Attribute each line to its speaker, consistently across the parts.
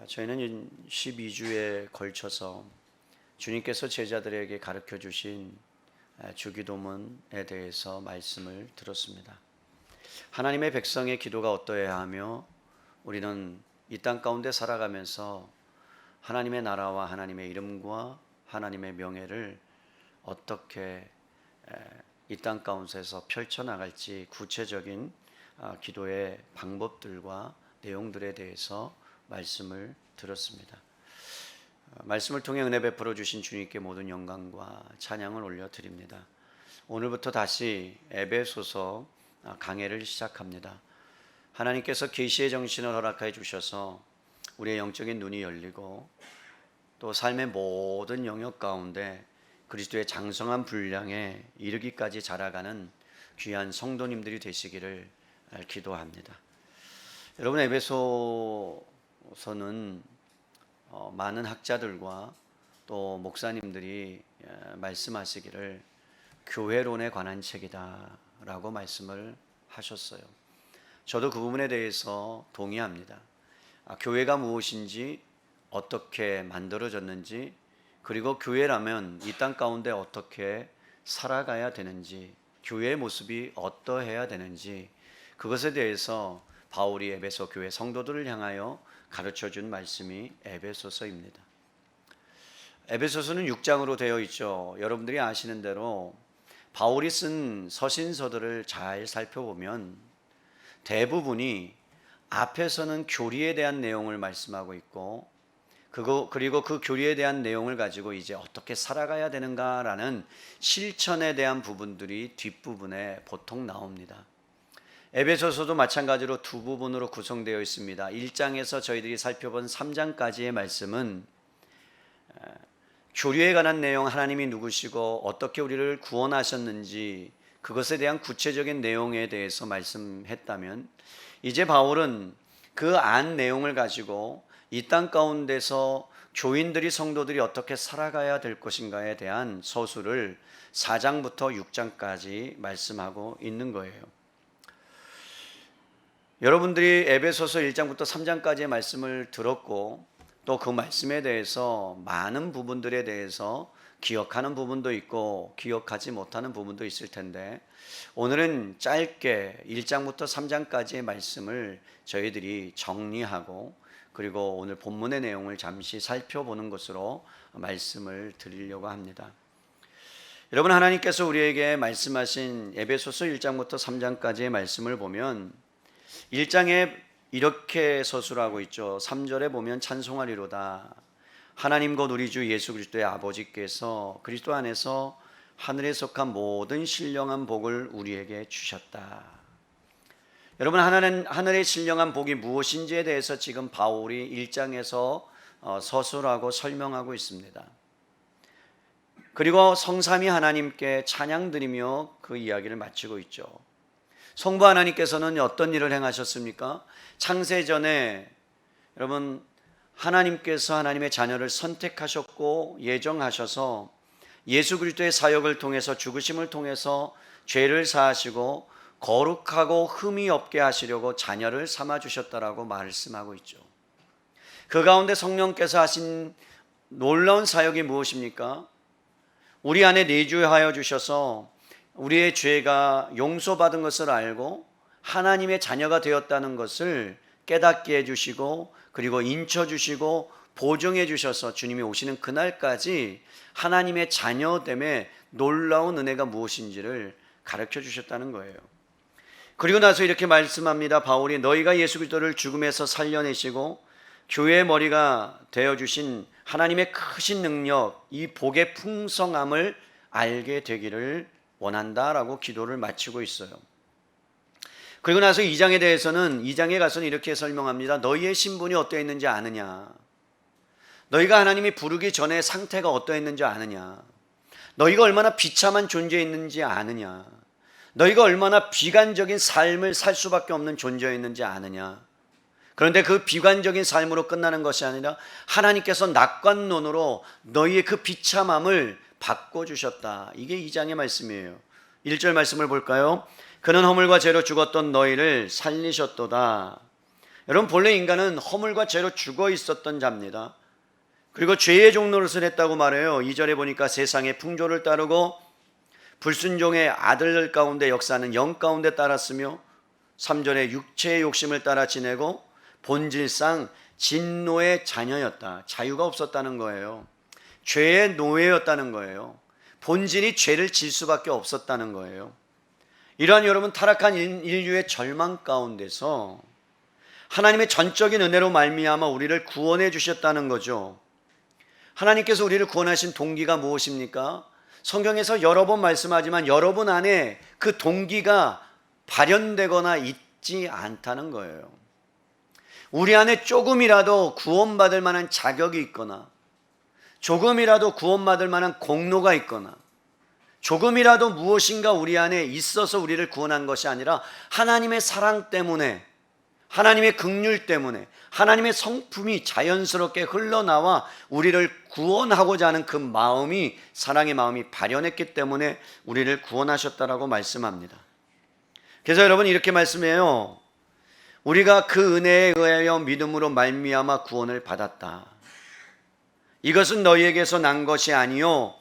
Speaker 1: 저희는 12주에 걸쳐서 주님께서 제자들에게 가르쳐 주신 주기도문에 대해서 말씀을 들었습니다. 하나님의 백성의 기도가 어떠해야 하며 우리는 이 땅 가운데 살아가면서 하나님의 나라와 하나님의 이름과 하나님의 명예를 어떻게 이 땅 가운데서 펼쳐나갈지 구체적인 기도의 방법들과 내용들에 대해서 말씀을 들었습니다. 말씀을 통해 은혜 베풀어 주신 주님께 모든 영광과 찬양을 올려드립니다. 오늘부터 다시 에베소서 강해를 시작합니다. 하나님께서 계시의 정신을 허락해 주셔서 우리의 영적인 눈이 열리고 또 삶의 모든 영역 가운데 그리스도의 장성한 분량에 이르기까지 자라가는 귀한 성도님들이 되시기를 기도합니다. 여러분, 에베소서는 많은 학자들과 또 목사님들이 말씀하시기를 교회론에 관한 책이다 라고 말씀을 하셨어요. 저도 그 부분에 대해서 동의합니다. 교회가 무엇인지, 어떻게 만들어졌는지, 그리고 교회라면 이 땅 가운데 어떻게 살아가야 되는지, 교회의 모습이 어떠해야 되는지, 그것에 대해서 바울이 에베소 교회 성도들을 향하여 가르쳐준 말씀이 에베소서입니다. 에베소서는 6장으로 되어 있죠. 여러분들이 아시는 대로 바울이 쓴 서신서들을 잘 살펴보면 대부분이 앞에서는 교리에 대한 내용을 말씀하고 있고 그리고 그 교리에 대한 내용을 가지고 이제 어떻게 살아가야 되는가라는 실천에 대한 부분들이 뒷부분에 보통 나옵니다. 에베소서도 마찬가지로 두 부분으로 구성되어 있습니다. 1장에서 저희들이 살펴본 3장까지의 말씀은 교리에 관한 내용, 하나님이 누구시고 어떻게 우리를 구원하셨는지 그것에 대한 구체적인 내용에 대해서 말씀했다면, 이제 바울은 그 안 내용을 가지고 이 땅 가운데서 교인들이, 성도들이 어떻게 살아가야 될 것인가에 대한 서술을 4장부터 6장까지 말씀하고 있는 거예요. 여러분들이 에베소서 1장부터 3장까지의 말씀을 들었고 또 그 말씀에 대해서 많은 부분들에 대해서 기억하는 부분도 있고 기억하지 못하는 부분도 있을 텐데, 오늘은 짧게 1장부터 3장까지의 말씀을 저희들이 정리하고 그리고 오늘 본문의 내용을 잠시 살펴보는 것으로 말씀을 드리려고 합니다. 여러분, 하나님께서 우리에게 말씀하신 에베소서 1장부터 3장까지의 말씀을 보면 1장에 이렇게 서술하고 있죠. 3절에 보면 찬송하리로다. 하나님 곧 우리 주 예수 그리스도의 아버지께서 그리스도 안에서 하늘에 속한 모든 신령한 복을 우리에게 주셨다. 여러분, 하늘의 신령한 복이 무엇인지에 대해서 지금 바울이 1장에서 서술하고 설명하고 있습니다. 그리고 성삼위 하나님께 찬양드리며 그 이야기를 마치고 있죠. 성부 하나님께서는 어떤 일을 행하셨습니까? 창세전에 여러분, 하나님께서 하나님의 자녀를 선택하셨고 예정하셔서 예수 그리스도의 사역을 통해서, 죽으심을 통해서 죄를 사하시고 거룩하고 흠이 없게 하시려고 자녀를 삼아 주셨다라고 말씀하고 있죠. 그 가운데 성령께서 하신 놀라운 사역이 무엇입니까? 우리 안에 내주하여 주셔서 우리의 죄가 용서받은 것을 알고 하나님의 자녀가 되었다는 것을 깨닫게 해주시고 그리고 인쳐주시고 보증해 주셔서 주님이 오시는 그날까지 하나님의 자녀됨의 놀라운 은혜가 무엇인지를 가르쳐 주셨다는 거예요. 그리고 나서 이렇게 말씀합니다. 바울이 너희가 예수 그리스도를 죽음에서 살려내시고 교회의 머리가 되어주신 하나님의 크신 능력, 이 복의 풍성함을 알게 되기를 원한다라고 기도를 마치고 있어요. 그리고 나서 2장에 대해서는 2장에 가서는 이렇게 설명합니다. 너희의 신분이 어떠했는지 아느냐? 너희가 하나님이 부르기 전에 상태가 어떠했는지 아느냐? 너희가 얼마나 비참한 존재였는지 아느냐? 너희가 얼마나 비관적인 삶을 살 수밖에 없는 존재였는지 아느냐? 그런데 그 비관적인 삶으로 끝나는 것이 아니라 하나님께서 낙관론으로 너희의 그 비참함을 바꿔주셨다. 이게 2장의 말씀이에요. 1절 말씀을 볼까요? 그는 허물과 죄로 죽었던 너희를 살리셨도다. 여러분, 본래 인간은 허물과 죄로 죽어 있었던 자입니다. 그리고 죄의 종노릇을 했다고 말해요. 2절에 보니까 세상의 풍조를 따르고 불순종의 아들 가운데 역사하는 영 가운데 따랐으며, 3절에 육체의 욕심을 따라 지내고 본질상 진노의 자녀였다. 자유가 없었다는 거예요. 죄의 노예였다는 거예요. 본질이 죄를 질 수밖에 없었다는 거예요. 이러한 여러분, 타락한 인류의 절망 가운데서 하나님의 전적인 은혜로 말미암아 우리를 구원해 주셨다는 거죠. 하나님께서 우리를 구원하신 동기가 무엇입니까? 성경에서 여러 번 말씀하지만 여러분 안에 그 동기가 발현되거나 있지 않다는 거예요. 우리 안에 조금이라도 구원받을 만한 자격이 있거나, 조금이라도 구원받을 만한 공로가 있거나, 조금이라도 무엇인가 우리 안에 있어서 우리를 구원한 것이 아니라 하나님의 사랑 때문에, 하나님의 긍휼 때문에, 하나님의 성품이 자연스럽게 흘러나와 우리를 구원하고자 하는 그 마음이, 사랑의 마음이 발현했기 때문에 우리를 구원하셨다라고 말씀합니다. 그래서 여러분, 이렇게 말씀해요. 우리가 그 은혜에 의하여 믿음으로 말미암아 구원을 받았다. 이것은 너희에게서 난 것이 아니요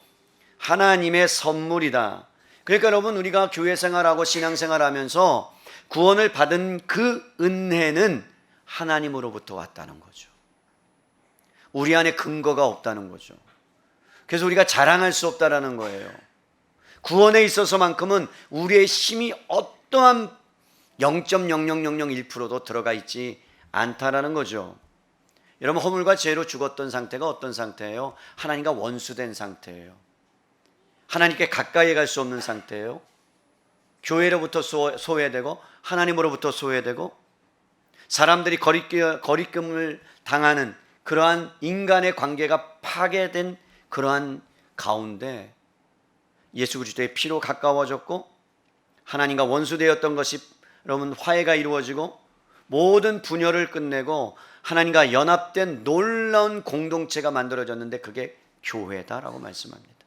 Speaker 1: 하나님의 선물이다. 그러니까 여러분, 우리가 교회 생활하고 신앙생활하면서 구원을 받은 그 은혜는 하나님으로부터 왔다는 거죠. 우리 안에 근거가 없다는 거죠. 그래서 우리가 자랑할 수 없다라는 거예요. 구원에 있어서만큼은 우리의 힘이 어떠한 0.00001%도 들어가 있지 않다라는 거죠. 여러분, 허물과 죄로 죽었던 상태가 어떤 상태예요? 하나님과 원수된 상태예요. 하나님께 가까이 갈 수 없는 상태예요. 교회로부터 소외되고 하나님으로부터 소외되고 사람들이 거리낌을 당하는 그러한 인간의 관계가 파괴된 그러한 가운데 예수 그리스도의 피로 가까워졌고, 하나님과 원수되었던 것이 여러분 화해가 이루어지고 모든 분열을 끝내고 하나님과 연합된 놀라운 공동체가 만들어졌는데 그게 교회다라고 말씀합니다.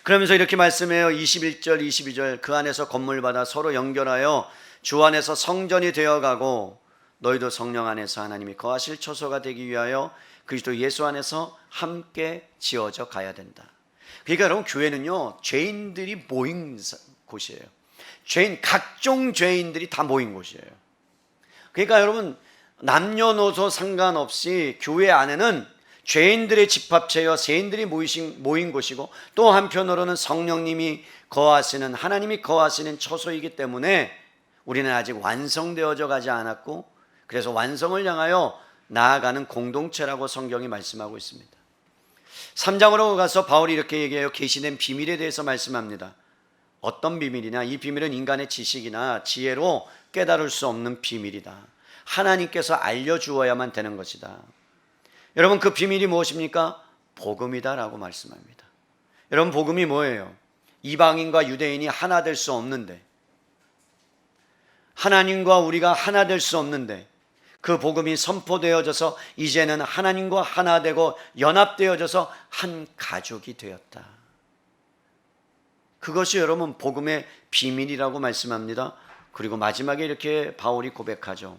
Speaker 1: 그러면서 이렇게 말씀해요. 21절 22절 그 안에서 건물받아 서로 연결하여 주 안에서 성전이 되어가고 너희도 성령 안에서 하나님이 거하실 처소가 되기 위하여 그리스도 예수 안에서 함께 지어져 가야 된다. 그러니까 여러분, 교회는요 죄인들이 모인 곳이에요. 각종 죄인들이 다 모인 곳이에요. 그러니까 여러분, 남녀노소 상관없이 교회 안에는 죄인들의 집합체여 죄인들이 모인 곳이고, 또 한편으로는 성령님이 거하시는, 하나님이 거하시는 처소이기 때문에 우리는 아직 완성되어져 가지 않았고, 그래서 완성을 향하여 나아가는 공동체라고 성경이 말씀하고 있습니다. 3장으로 가서 바울이 이렇게 얘기해요. 계시된 비밀에 대해서 말씀합니다. 어떤 비밀이냐? 이 비밀은 인간의 지식이나 지혜로 깨달을 수 없는 비밀이다. 하나님께서 알려주어야만 되는 것이다. 여러분, 그 비밀이 무엇입니까? 복음이다라고 말씀합니다. 여러분, 복음이 뭐예요? 이방인과 유대인이 하나 될 수 없는데, 하나님과 우리가 하나 될 수 없는데 그 복음이 선포되어져서 이제는 하나님과 하나 되고 연합되어져서 한 가족이 되었다. 그것이 여러분 복음의 비밀이라고 말씀합니다. 그리고 마지막에 이렇게 바울이 고백하죠.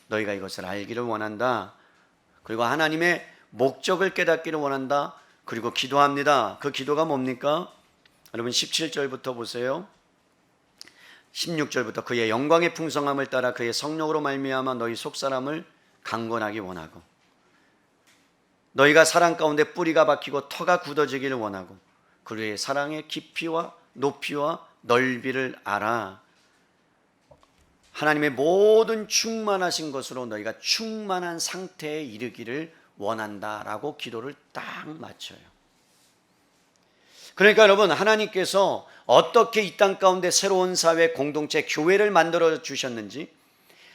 Speaker 1: 너희가 이것을 알기를 원한다. 그리고 하나님의 목적을 깨닫기를 원한다. 그리고 기도합니다. 그 기도가 뭡니까? 여러분 17절부터 보세요. 16절부터 그의 영광의 풍성함을 따라 그의 성령으로 말미암아 너희 속사람을 강건하게 원하고, 너희가 사랑 가운데 뿌리가 박히고 터가 굳어지기를 원하고, 그의 사랑의 깊이와 높이와 넓이를 알아 하나님의 모든 충만하신 것으로 너희가 충만한 상태에 이르기를 원한다라고 기도를 딱 맞춰요. 그러니까 여러분, 하나님께서 어떻게 이 땅 가운데 새로운 사회, 공동체, 교회를 만들어 주셨는지,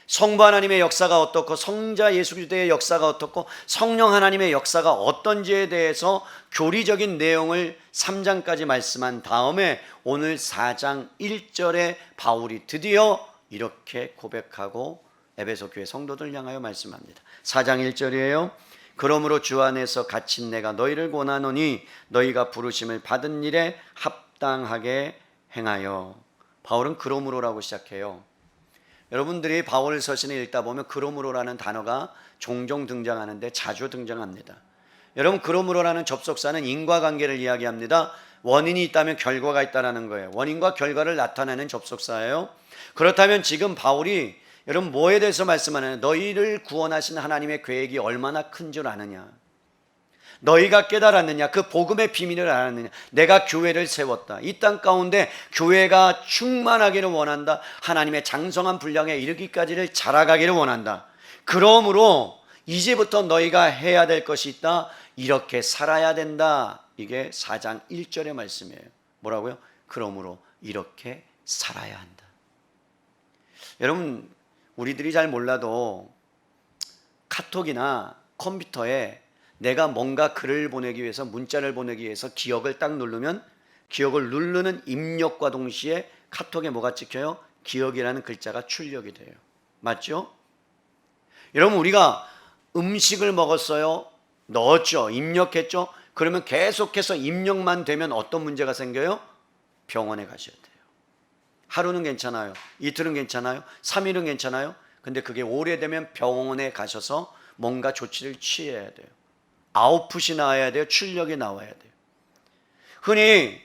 Speaker 1: 성부 하나님의 역사가 어떻고 성자 예수 그리스도의 역사가 어떻고 성령 하나님의 역사가 어떤지에 대해서 교리적인 내용을 3장까지 말씀한 다음에 오늘 4장 1절에 바울이 드디어 이렇게 고백하고 에베소 교회 성도들 향하여 말씀합니다. 4장 1절이에요. 그러므로 주 안에서 갇힌 내가 너희를 권하노니 너희가 부르심을 받은 일에 합당하게 행하여. 바울은 그러므로라고 시작해요. 여러분들이 바울 서신을 읽다 보면 그러므로라는 단어가 종종 등장하는데 자주 등장합니다. 여러분, 그러므로라는 접속사는 인과관계를 이야기합니다. 원인이 있다면 결과가 있다는 거예요. 원인과 결과를 나타내는 접속사예요. 그렇다면 지금 바울이 여러분 뭐에 대해서 말씀하느냐? 너희를 구원하신 하나님의 계획이 얼마나 큰 줄 아느냐? 너희가 깨달았느냐? 그 복음의 비밀을 알았느냐? 내가 교회를 세웠다. 이 땅 가운데 교회가 충만하기를 원한다. 하나님의 장성한 분량에 이르기까지를 자라가기를 원한다. 그러므로 이제부터 너희가 해야 될 것이 있다. 이렇게 살아야 된다. 이게 4장 1절의 말씀이에요. 뭐라고요? 그러므로 이렇게 살아야 한다. 여러분, 우리들이 잘 몰라도 카톡이나 컴퓨터에 내가 뭔가 글을 보내기 위해서, 문자를 보내기 위해서 기억을 딱 누르면 기억을 누르는 입력과 동시에 카톡에 뭐가 찍혀요? 기억이라는 글자가 출력이 돼요. 맞죠? 여러분, 우리가 음식을 먹었어요. 넣었죠. 입력했죠. 그러면 계속해서 입력만 되면 어떤 문제가 생겨요? 병원에 가셔야 돼요. 하루는 괜찮아요. 이틀은 괜찮아요. 3일은 괜찮아요. 근데 그게 오래되면 병원에 가셔서 뭔가 조치를 취해야 돼요. 아웃풋이 나와야 돼요. 출력이 나와야 돼요. 흔히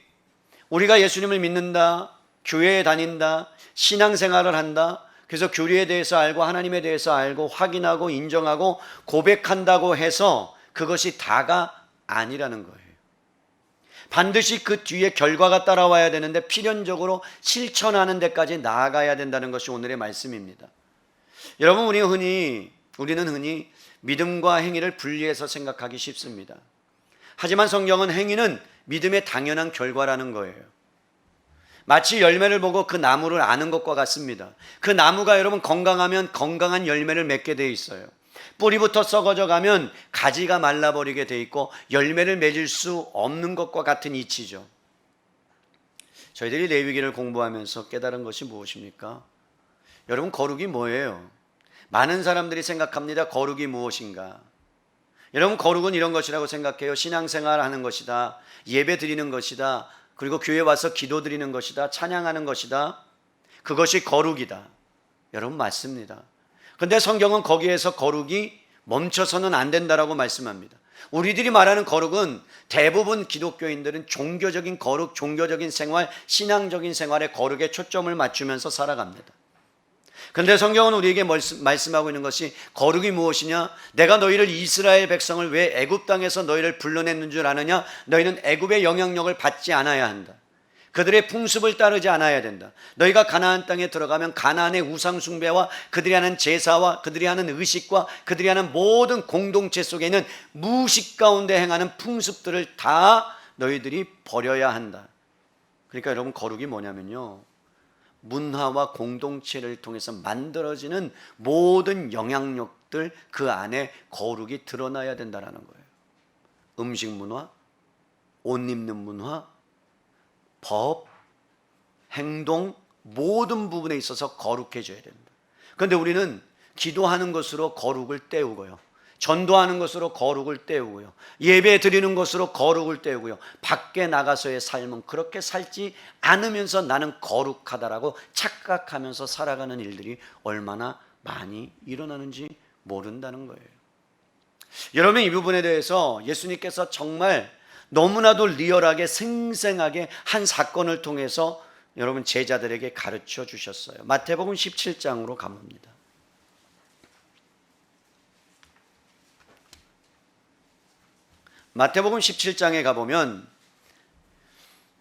Speaker 1: 우리가 예수님을 믿는다, 교회에 다닌다, 신앙생활을 한다, 그래서 교리에 대해서 알고 하나님에 대해서 알고 확인하고 인정하고 고백한다고 해서 그것이 다가 아니라는 거예요. 반드시 그 뒤에 결과가 따라와야 되는데 필연적으로 실천하는 데까지 나아가야 된다는 것이 오늘의 말씀입니다. 여러분, 우리는 흔히 믿음과 행위를 분리해서 생각하기 쉽습니다. 하지만 성경은 행위는 믿음의 당연한 결과라는 거예요. 마치 열매를 보고 그 나무를 아는 것과 같습니다. 그 나무가 여러분 건강하면 건강한 열매를 맺게 돼 있어요. 뿌리부터 썩어져 가면 가지가 말라버리게 돼 있고 열매를 맺을 수 없는 것과 같은 이치죠. 저희들이 레위기를 공부하면서 깨달은 것이 무엇입니까? 여러분, 거룩이 뭐예요? 많은 사람들이 생각합니다. 거룩이 무엇인가? 여러분, 거룩은 이런 것이라고 생각해요. 신앙생활 하는 것이다. 예배 드리는 것이다. 그리고 교회 와서 기도 드리는 것이다. 찬양하는 것이다. 그것이 거룩이다. 여러분, 맞습니다. 근데 성경은 거기에서 거룩이 멈춰서는 안 된다라고 말씀합니다. 우리들이 말하는 거룩은 대부분 기독교인들은 종교적인 거룩, 종교적인 생활, 신앙적인 생활에 거룩에 초점을 맞추면서 살아갑니다. 근데 성경은 우리에게 말씀하고 있는 것이 거룩이 무엇이냐? 내가 너희를 이스라엘 백성을 왜 애굽 땅에서 너희를 불러냈는 줄 아느냐? 너희는 애굽의 영향력을 받지 않아야 한다. 그들의 풍습을 따르지 않아야 된다. 너희가 가나안 땅에 들어가면 가나안의 우상 숭배와 그들이 하는 제사와 그들이 하는 의식과 그들이 하는 모든 공동체 속에 있는 무식 가운데 행하는 풍습들을 다 너희들이 버려야 한다. 그러니까 여러분, 거룩이 뭐냐면요, 문화와 공동체를 통해서 만들어지는 모든 영향력들, 그 안에 거룩이 드러나야 된다는 거예요. 음식 문화, 옷 입는 문화, 법, 행동, 모든 부분에 있어서 거룩해져야 된다. 그런데 우리는 기도하는 것으로 거룩을 때우고요, 전도하는 것으로 거룩을 때우고요, 예배 드리는 것으로 거룩을 때우고요, 밖에 나가서의 삶은 그렇게 살지 않으면서 나는 거룩하다라고 착각하면서 살아가는 일들이 얼마나 많이 일어나는지 모른다는 거예요. 여러분, 이 부분에 대해서 예수님께서 정말 너무나도 리얼하게 생생하게 한 사건을 통해서 여러분 제자들에게 가르쳐 주셨어요. 마태복음 17장으로 가봅니다. 마태복음 17장에 가보면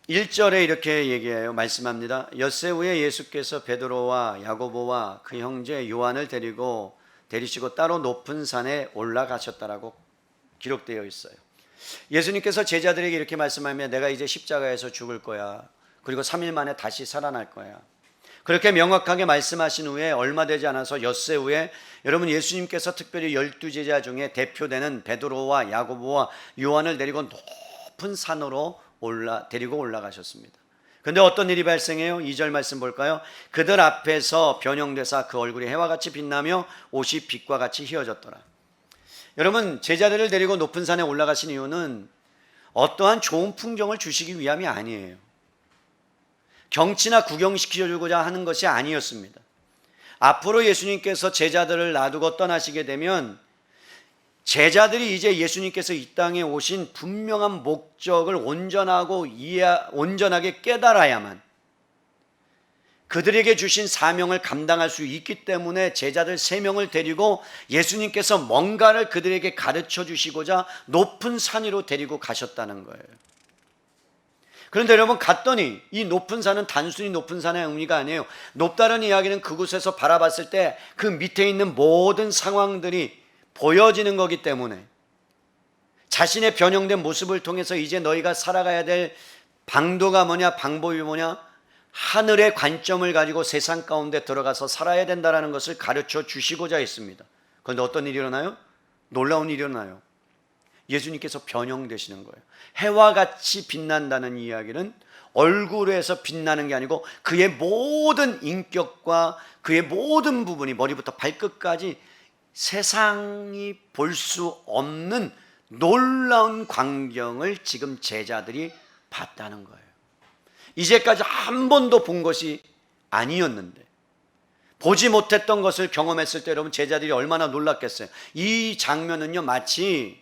Speaker 1: 1절에 이렇게 얘기해요. 말씀합니다. 엿새 후에 예수께서 베드로와 야고보와 그 형제 요한을 데리시고 따로 높은 산에 올라가셨다라고 기록되어 있어요. 예수님께서 제자들에게 이렇게 말씀하면 내가 이제 십자가에서 죽을 거야. 그리고 3일 만에 다시 살아날 거야. 그렇게 명확하게 말씀하신 후에 얼마 되지 않아서 엿새 후에 여러분, 예수님께서 특별히 12제자 중에 대표되는 베드로와 야고보와 요한을 데리고 높은 산으로 데리고 올라가셨습니다. 그런데 어떤 일이 발생해요? 2절 말씀 볼까요? 그들 앞에서 변형되사 그 얼굴이 해와 같이 빛나며 옷이 빛과 같이 휘어졌더라. 여러분, 제자들을 데리고 높은 산에 올라가신 이유는 어떠한 좋은 풍경을 주시기 위함이 아니에요. 경치나 구경시켜주고자 하는 것이 아니었습니다. 앞으로 예수님께서 제자들을 놔두고 떠나시게 되면 제자들이 이제 예수님께서 이 땅에 오신 분명한 목적을 온전하게 깨달아야만, 그들에게 주신 사명을 감당할 수 있기 때문에 제자들 3명을 데리고 예수님께서 뭔가를 그들에게 가르쳐 주시고자 높은 산 위로 데리고 가셨다는 거예요. 그런데 여러분, 갔더니 이 높은 산은 단순히 높은 산의 의미가 아니에요. 높다는 이야기는 그곳에서 바라봤을 때 그 밑에 있는 모든 상황들이 보여지는 거기 때문에 자신의 변형된 모습을 통해서 이제 너희가 살아가야 될 방도가 뭐냐, 방법이 뭐냐, 하늘의 관점을 가지고 세상 가운데 들어가서 살아야 된다는 것을 가르쳐 주시고자 했습니다. 그런데 어떤 일이 일어나요? 놀라운 일이 일어나요. 예수님께서 변형되시는 거예요. 해와 같이 빛난다는 이야기는 얼굴에서 빛나는 게 아니고 그의 모든 인격과 그의 모든 부분이 머리부터 발끝까지 세상이 볼 수 없는 놀라운 광경을 지금 제자들이 봤다는 거예요. 이제까지 한 번도 본 것이 아니었는데, 보지 못했던 것을 경험했을 때 여러분, 제자들이 얼마나 놀랐겠어요. 이 장면은요, 마치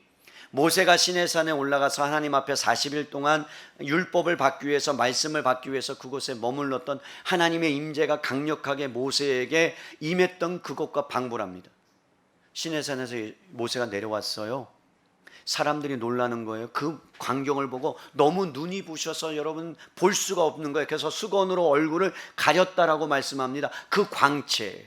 Speaker 1: 모세가 시내산에 올라가서 하나님 앞에 40일 동안 율법을 받기 위해서, 말씀을 받기 위해서 그곳에 머물렀던 하나님의 임재가 강력하게 모세에게 임했던 그것과 방불합니다. 시내산에서 모세가 내려왔어요. 사람들이 놀라는 거예요. 그 광경을 보고 너무 눈이 부셔서 여러분 볼 수가 없는 거예요. 그래서 수건으로 얼굴을 가렸다라고 말씀합니다. 그 광채예요.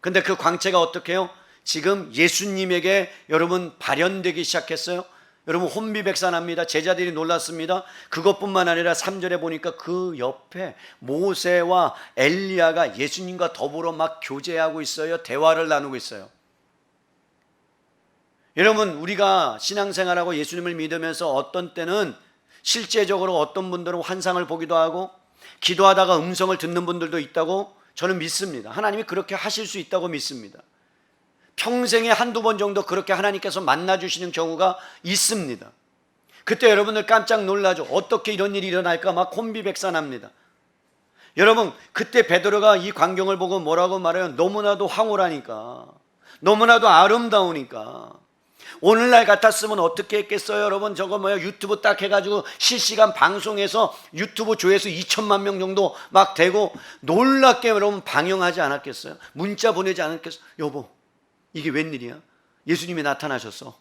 Speaker 1: 근데 그 광채가 어떻게 해요? 지금 예수님에게 여러분 발현되기 시작했어요. 여러분 혼비백산합니다. 제자들이 놀랐습니다. 그것뿐만 아니라 3절에 보니까 그 옆에 모세와 엘리야가 예수님과 더불어 막 교제하고 있어요. 대화를 나누고 있어요. 여러분, 우리가 신앙생활하고 예수님을 믿으면서 어떤 때는 실제적으로 어떤 분들은 환상을 보기도 하고 기도하다가 음성을 듣는 분들도 있다고 저는 믿습니다. 하나님이 그렇게 하실 수 있다고 믿습니다. 평생에 한두 번 정도 그렇게 하나님께서 만나주시는 경우가 있습니다. 그때 여러분들 깜짝 놀라죠. 어떻게 이런 일이 일어날까 막 혼비백산합니다. 여러분, 그때 베드로가 이 광경을 보고 뭐라고 말해요? 너무나도 황홀하니까, 너무나도 아름다우니까. 오늘날 같았으면 어떻게 했겠어요? 여러분, 저거 유튜브 딱 해가지고 실시간 방송해서 유튜브 조회수 2천만 명 정도 막 되고 놀랍게 여러분 방영하지 않았겠어요? 문자 보내지 않았겠어요? 여보, 이게 웬일이야? 예수님이 나타나셨어.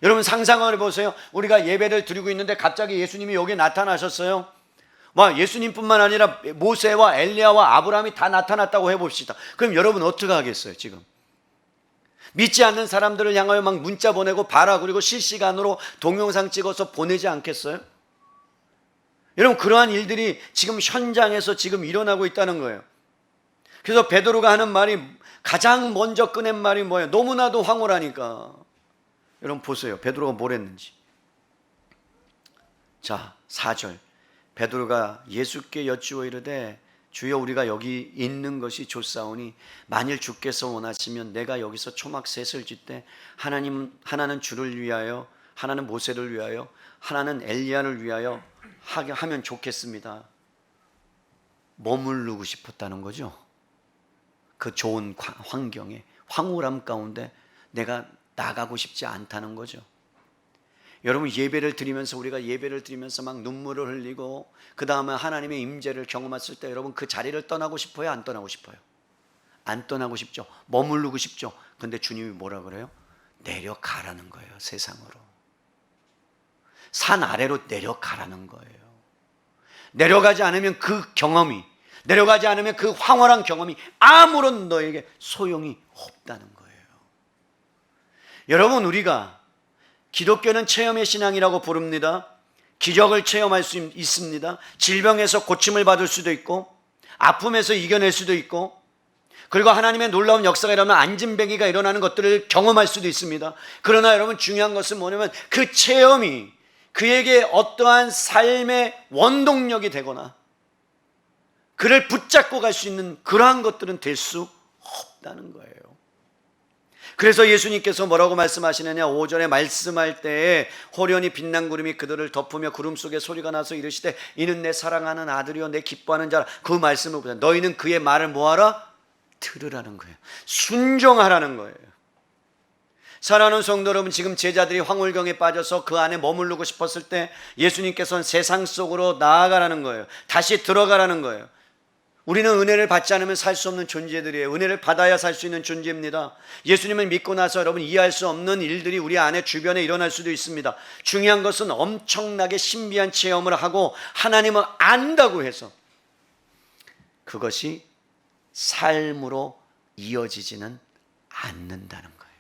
Speaker 1: 여러분 상상을 해보세요. 우리가 예배를 드리고 있는데 갑자기 예수님이 여기 나타나셨어요. 예수님뿐만 아니라 모세와 엘리야와 아브라함이 다 나타났다고 해봅시다. 그럼 여러분 어떻게 하겠어요? 지금 믿지 않는 사람들을 향하여 막 문자 보내고 봐라, 그리고 실시간으로 동영상 찍어서 보내지 않겠어요? 여러분, 그러한 일들이 지금 현장에서 지금 일어나고 있다는 거예요. 그래서 베드로가 하는 말이, 가장 먼저 꺼낸 말이 뭐예요? 너무나도 황홀하니까. 여러분 보세요. 베드로가 뭘 했는지. 자, 4절. 베드로가 예수께 여쭈어 이르되 주여, 우리가 여기 있는 것이 좋사오니 만일 주께서 원하시면 내가 여기서 초막 셋을 짓되 하나는 주를 위하여, 하나는 모세를 위하여, 하나는 엘리야를 위하여 하면 좋겠습니다. 머무르고 싶었다는 거죠. 그 좋은 환경에, 황홀함 가운데 내가 나가고 싶지 않다는 거죠. 여러분, 예배를 드리면서, 우리가 예배를 드리면서 막 눈물을 흘리고 그 다음에 하나님의 임재를 경험했을 때 여러분 그 자리를 떠나고 싶어요? 안 떠나고 싶어요? 안 떠나고 싶죠. 머무르고 싶죠. 근데 주님이 뭐라 그래요? 내려가라는 거예요. 세상으로, 산 아래로 내려가라는 거예요. 내려가지 않으면 그 경험이, 내려가지 않으면 그 황홀한 경험이 아무런 너에게 소용이 없다는 거예요. 여러분, 우리가 기독교는 체험의 신앙이라고 부릅니다. 기적을 체험할 수 있습니다. 질병에서 고침을 받을 수도 있고, 아픔에서 이겨낼 수도 있고, 그리고 하나님의 놀라운 역사가 일어나면 안진뱅이가 일어나는 것들을 경험할 수도 있습니다. 그러나 여러분, 중요한 것은 뭐냐면 그 체험이 그에게 어떠한 삶의 원동력이 되거나 그를 붙잡고 갈 수 있는 그러한 것들은 될 수 없다는 거예요. 그래서 예수님께서 뭐라고 말씀하시느냐, 5절에 말씀할 때에 호련히 빛난 구름이 그들을 덮으며 구름 속에 소리가 나서 이르시되 이는 내 사랑하는 아들이요 내 기뻐하는 자라. 그 말씀을 보세요. 너희는 그의 말을 뭐하라? 들으라는 거예요. 순종하라는 거예요. 사랑하는 성도 여러분, 지금 제자들이 황홀경에 빠져서 그 안에 머무르고 싶었을 때 예수님께서는 세상 속으로 나아가라는 거예요. 다시 들어가라는 거예요. 우리는 은혜를 받지 않으면 살 수 없는 존재들이에요. 은혜를 받아야 살 수 있는 존재입니다. 예수님을 믿고 나서 여러분 이해할 수 없는 일들이 우리 안에 주변에 일어날 수도 있습니다. 중요한 것은 엄청나게 신비한 체험을 하고 하나님을 안다고 해서 그것이 삶으로 이어지지는 않는다는 거예요.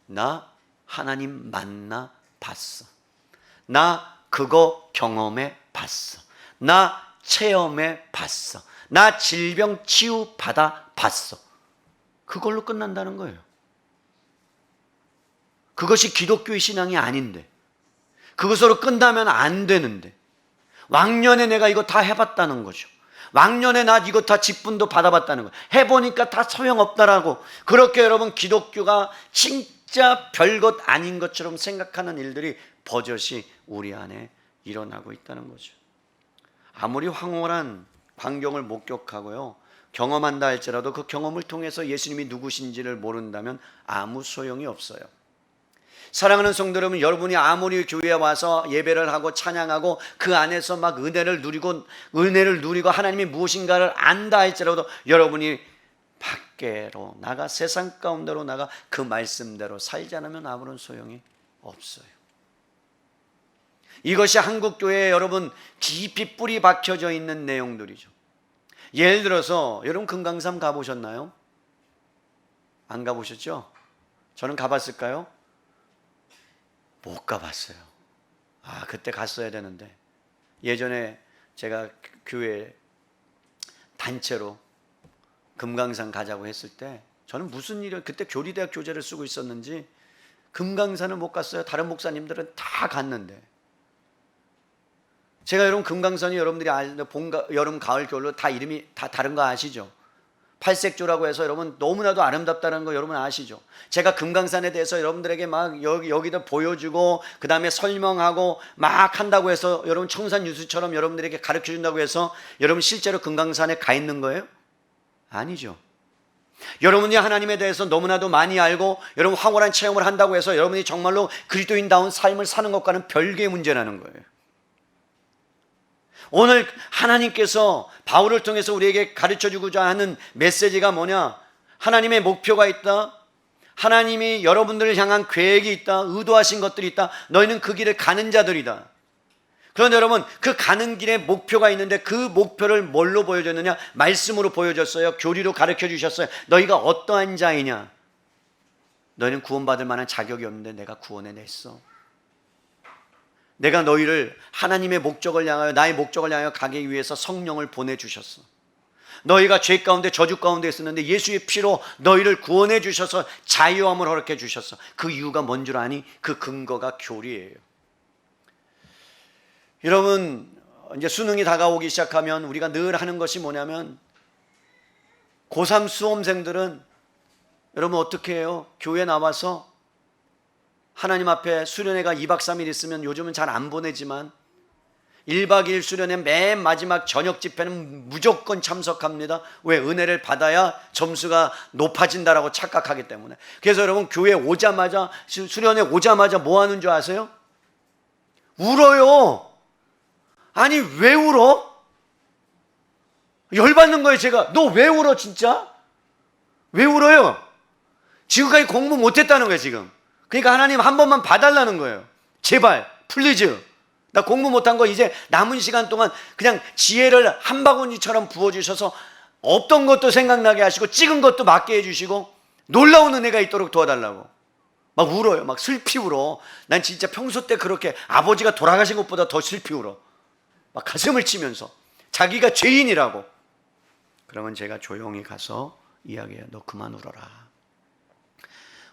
Speaker 1: 나 하나님 만나 봤어. 나 그거 경험해 봤어. 나 체험해 봤어. 나 질병 치유 받아 봤어. 그걸로 끝난다는 거예요. 그것이 기독교의 신앙이 아닌데, 그것으로 끝나면 안 되는데, 왕년에 내가 이거 다 해봤다는 거죠. 왕년에 나 이거 다 직분도 받아봤다는 거예요. 해보니까 다 소용없다라고, 그렇게 여러분 기독교가 진짜 별것 아닌 것처럼 생각하는 일들이 버젓이 우리 안에 일어나고 있다는 거죠. 아무리 황홀한 광경을 목격하고요 경험한다 할지라도 그 경험을 통해서 예수님이 누구신지를 모른다면 아무 소용이 없어요. 사랑하는 성도 여러분, 여러분이 아무리 교회에 와서 예배를 하고 찬양하고 그 안에서 막 은혜를 누리고 하나님이 무엇인가를 안다 할지라도 여러분이 밖으로 나가 세상 가운데로 나가 그 말씀대로 살지 않으면 아무런 소용이 없어요. 이것이 한국교회에 여러분 깊이 뿌리 박혀져 있는 내용들이죠. 예를 들어서 여러분 금강산 가보셨나요? 안 가보셨죠? 저는 가봤을까요? 못 가봤어요. 그때 갔어야 되는데. 예전에 제가 교회 단체로 금강산 가자고 했을 때 저는 무슨 일을, 그때 교리대학 교재를 쓰고 있었는지 금강산을 못 갔어요. 다른 목사님들은 다 갔는데. 제가 여러분 금강산이 여러분들이 봄, 여름, 가을, 겨울로 다 이름이 다 다른 거 아시죠? 팔색조라고 해서 여러분 너무나도 아름답다는 거 여러분 아시죠? 제가 금강산에 대해서 여러분들에게 막 여기다 보여주고 그 다음에 설명하고 막 한다고 해서 여러분 청산유수처럼 여러분들에게 가르쳐 준다고 해서 여러분 실제로 금강산에 가 있는 거예요? 아니죠. 여러분이 하나님에 대해서 너무나도 많이 알고 여러분 황홀한 체험을 한다고 해서 여러분이 정말로 그리스도인다운 삶을 사는 것과는 별개의 문제라는 거예요. 오늘 하나님께서 바울을 통해서 우리에게 가르쳐주고자 하는 메시지가 뭐냐? 하나님의 목표가 있다. 하나님이 여러분들을 향한 계획이 있다. 의도하신 것들이 있다. 너희는 그 길을 가는 자들이다. 그런데 여러분 그 가는 길에 목표가 있는데 그 목표를 뭘로 보여줬느냐? 말씀으로 보여줬어요. 교리로 가르쳐 주셨어요. 너희가 어떠한 자이냐? 너희는 구원받을 만한 자격이 없는데 내가 구원해냈어. 내가 너희를 하나님의 목적을 향하여, 나의 목적을 향하여 가기 위해서 성령을 보내주셨어. 너희가 죄 가운데 저주 가운데 있었는데 예수의 피로 너희를 구원해 주셔서 자유함을 허락해 주셨어. 그 이유가 뭔 줄 아니? 그 근거가 교리예요. 여러분 이제 수능이 다가오기 시작하면 우리가 늘 하는 것이 뭐냐면 고3 수험생들은 여러분 어떻게 해요? 교회 나와서 하나님 앞에 수련회가 2박 3일 있으면 요즘은 잘 안 보내지만 1박 2일 수련회 맨 마지막 저녁 집회는 무조건 참석합니다. 왜? 은혜를 받아야 점수가 높아진다라고 착각하기 때문에. 그래서 여러분 교회 오자마자 수련회 오자마자 뭐 하는 줄 아세요? 울어요. 아니 왜 울어? 열받는 거예요. 제가 너 왜 울어 진짜? 왜 울어요? 지금까지 공부 못했다는 거예요 지금. 그러니까 하나님 한 번만 봐달라는 거예요. 제발 플리즈. 나 공부 못한 거 이제 남은 시간 동안 그냥 지혜를 한 바구니처럼 부어주셔서 없던 것도 생각나게 하시고 찍은 것도 맞게 해주시고 놀라운 은혜가 있도록 도와달라고. 막 울어요. 막 슬피 울어. 난 진짜 평소 때 그렇게 아버지가 돌아가신 것보다 더 슬피 울어. 막 가슴을 치면서 자기가 죄인이라고. 그러면 제가 조용히 가서 이야기해요. 너 그만 울어라.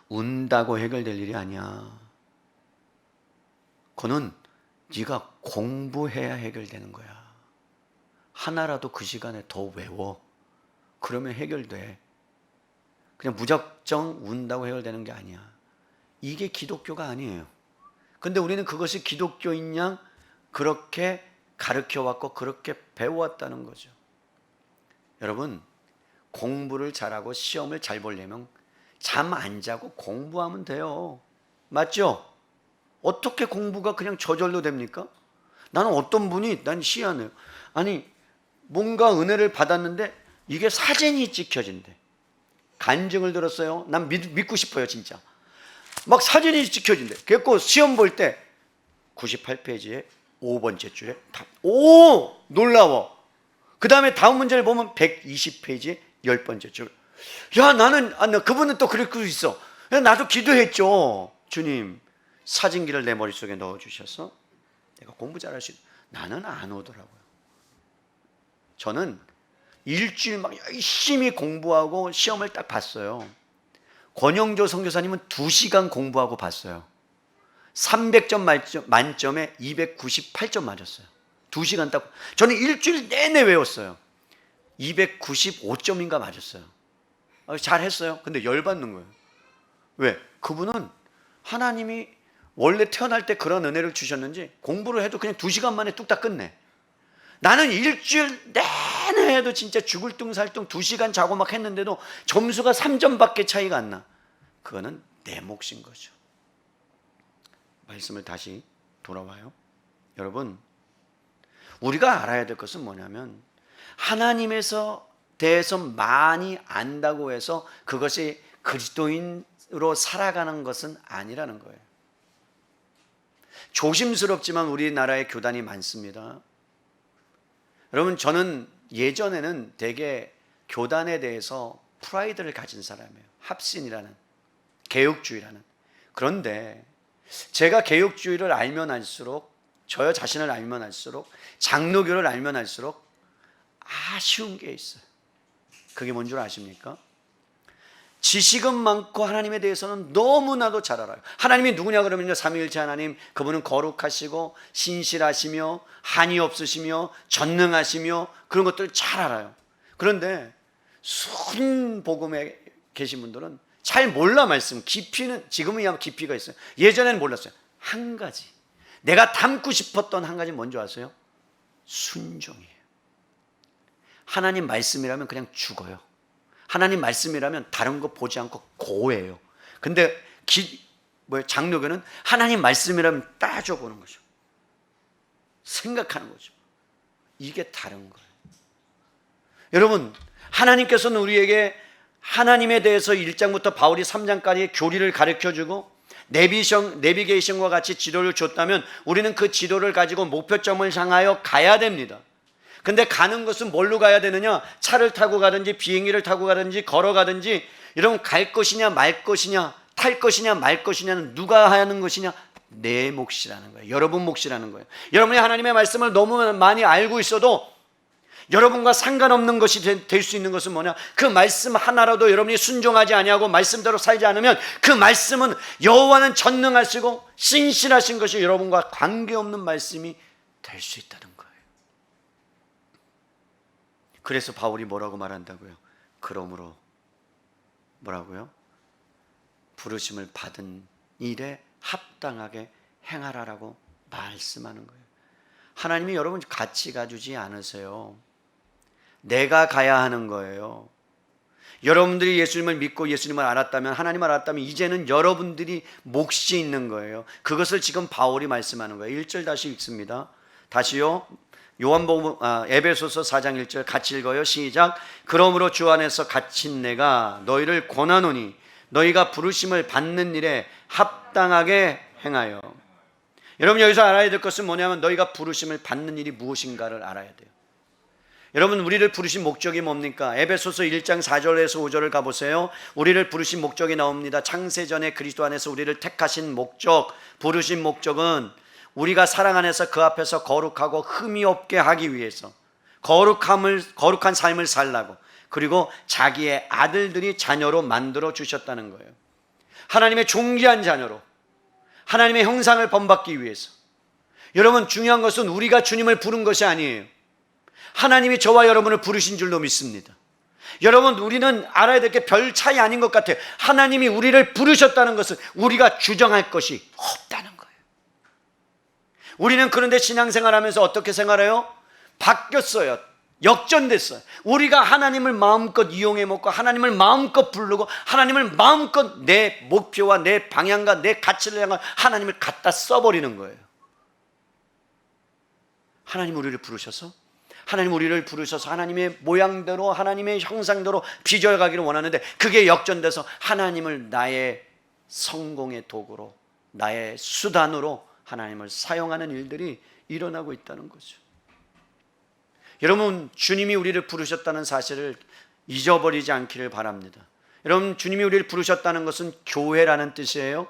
Speaker 1: 운다고 해결될 일이 아니야. 그거는 네가 공부해야 해결되는 거야. 하나라도 그 시간에 더 외워. 그러면 해결돼. 그냥 무작정 운다고 해결되는 게 아니야. 이게 기독교가 아니에요. 근데 우리는 그것이 기독교인 양 그렇게 가르쳐왔고 그렇게 배워왔다는 거죠. 여러분 공부를 잘하고 시험을 잘 보려면 잠 안 자고 공부하면 돼요. 맞죠? 어떻게 공부가 그냥 저절로 됩니까? 나는 어떤 분이 난 희한해요. 아니 뭔가 은혜를 받았는데 이게 사진이 찍혀진대. 간증을 들었어요. 난 믿고 싶어요 진짜. 막 사진이 찍혀진대. 그래서 시험 볼 때 98페이지에 5번째 줄에 답. 오! 놀라워. 그 다음에 다음 문제를 보면 120페이지에 10번째 줄. 야 나는 그분은 또 그럴 수 있어. 나도 기도했죠. 주님 사진기를 내 머릿속에 넣어주셔서 내가 공부 잘할 수 있어. 나는 안 오더라고요. 저는 일주일 막 열심히 공부하고 시험을 딱 봤어요. 권영조 선교사님은 2시간 공부하고 봤어요. 300점 만점에 298점 맞았어요. 2시간 딱. 저는 일주일 내내 외웠어요. 295점인가 맞았어요. 잘했어요. 근데 열받는 거예요. 왜? 그분은 하나님이 원래 태어날 때 그런 은혜를 주셨는지 공부를 해도 그냥 2시간 만에 뚝딱 끝내. 나는 일주일 내내 해도 진짜 죽을 둥살둥 2시간 자고 막 했는데도 점수가 3점밖에 차이가 안 나. 그거는 내 몫인 거죠. 말씀을 다시 돌아와요. 여러분, 우리가 알아야 될 것은 뭐냐면 하나님에서 대해서 많이 안다고 해서 그것이 그리스도인으로 살아가는 것은 아니라는 거예요. 조심스럽지만 우리나라에 교단이 많습니다. 여러분, 저는 예전에는 되게 교단에 대해서 프라이드를 가진 사람이에요. 합신이라는, 개혁주의라는. 그런데 제가 개혁주의를 알면 알수록, 저 자신을 알면 알수록, 장로교를 알면 알수록 아쉬운 게 있어요. 그게 뭔 줄 아십니까? 지식은 많고 하나님에 대해서는 너무나도 잘 알아요. 하나님이 누구냐 그러면요, 삼위일체 하나님, 그분은 거룩하시고 신실하시며 한이 없으시며 전능하시며 그런 것들을 잘 알아요. 그런데 순복음에 계신 분들은 잘 몰라. 말씀 깊이는 지금은 깊이가 있어요. 예전에는 몰랐어요. 한 가지, 내가 담고 싶었던 한 가지 뭔지 아세요? 순종이에요. 하나님 말씀이라면 그냥 죽어요. 하나님 말씀이라면 다른 거 보지 않고 고해요. 근데 장로교는 하나님 말씀이라면 따져보는 거죠. 생각하는 거죠. 이게 다른 거예요. 여러분, 하나님께서는 우리에게 하나님에 대해서 1장부터 바울이 3장까지 교리를 가르쳐주고 내비게이션과 같이 지도를 줬다면 우리는 그 지도를 가지고 목표점을 향하여 가야 됩니다. 근데 가는 것은 뭘로 가야 되느냐? 차를 타고 가든지 비행기를 타고 가든지 걸어가든지, 여러분, 갈 것이냐 말 것이냐, 탈 것이냐 말 것이냐는 누가 하는 것이냐? 내 몫이라는 거예요. 여러분 몫이라는 거예요. 여러분이 하나님의 말씀을 너무 많이 알고 있어도 여러분과 상관없는 것이 될 수 있는 것은 뭐냐? 그 말씀 하나라도 여러분이 순종하지 아니하고 말씀대로 살지 않으면 그 말씀은 여호와는 전능하시고 신실하신 것이 여러분과 관계없는 말씀이 될 수 있다는 거예요. 그래서 바울이 뭐라고 말한다고요? 그러므로 뭐라고요? 부르심을 받은 일에 합당하게 행하라라고 말씀하는 거예요. 하나님이 여러분 같이 가주지 않으세요. 내가 가야 하는 거예요. 여러분들이 예수님을 믿고 예수님을 알았다면, 하나님을 알았다면 이제는 여러분들이 몫이 있는 거예요. 그것을 지금 바울이 말씀하는 거예요. 1절 다시 읽습니다. 다시요. 에베소서 4장 1절 같이 읽어요. 시작. 그러므로 주 안에서 갇힌 내가 너희를 권하노니 너희가 부르심을 받는 일에 합당하게 행하여. 여러분, 여기서 알아야 될 것은 뭐냐면 너희가 부르심을 받는 일이 무엇인가를 알아야 돼요. 여러분, 우리를 부르신 목적이 뭡니까? 에베소서 1장 4절에서 5절을 가보세요. 우리를 부르신 목적이 나옵니다. 창세전에 그리스도 안에서 우리를 택하신 목적, 부르신 목적은 우리가 사랑 안에서 그 앞에서 거룩하고 흠이 없게 하기 위해서, 거룩한 삶을 살라고, 그리고 자기의 아들들이 자녀로 만들어 주셨다는 거예요. 하나님의 존귀한 자녀로, 하나님의 형상을 본받기 위해서. 여러분, 중요한 것은 우리가 주님을 부른 것이 아니에요. 하나님이 저와 여러분을 부르신 줄로 믿습니다. 여러분, 우리는 알아야 될 게 별 차이 아닌 것 같아요. 하나님이 우리를 부르셨다는 것은 우리가 주장할 것이 없다는 거예요. 우리는 그런데 신앙생활하면서 어떻게 생활해요? 바뀌었어요. 역전됐어요. 우리가 하나님을 마음껏 이용해 먹고 하나님을 마음껏 부르고 하나님을 마음껏 내 목표와 내 방향과 내 가치를 향한 하나님을 갖다 써버리는 거예요. 하나님 우리를 부르셔서 하나님의 모양대로 하나님의 형상대로 빚어가기를 원하는데 그게 역전돼서 하나님을 나의 성공의 도구로 나의 수단으로 하나님을 사용하는 일들이 일어나고 있다는 거죠. 여러분, 주님이 우리를 부르셨다는 사실을 잊어버리지 않기를 바랍니다. 여러분, 주님이 우리를 부르셨다는 것은 교회라는 뜻이에요.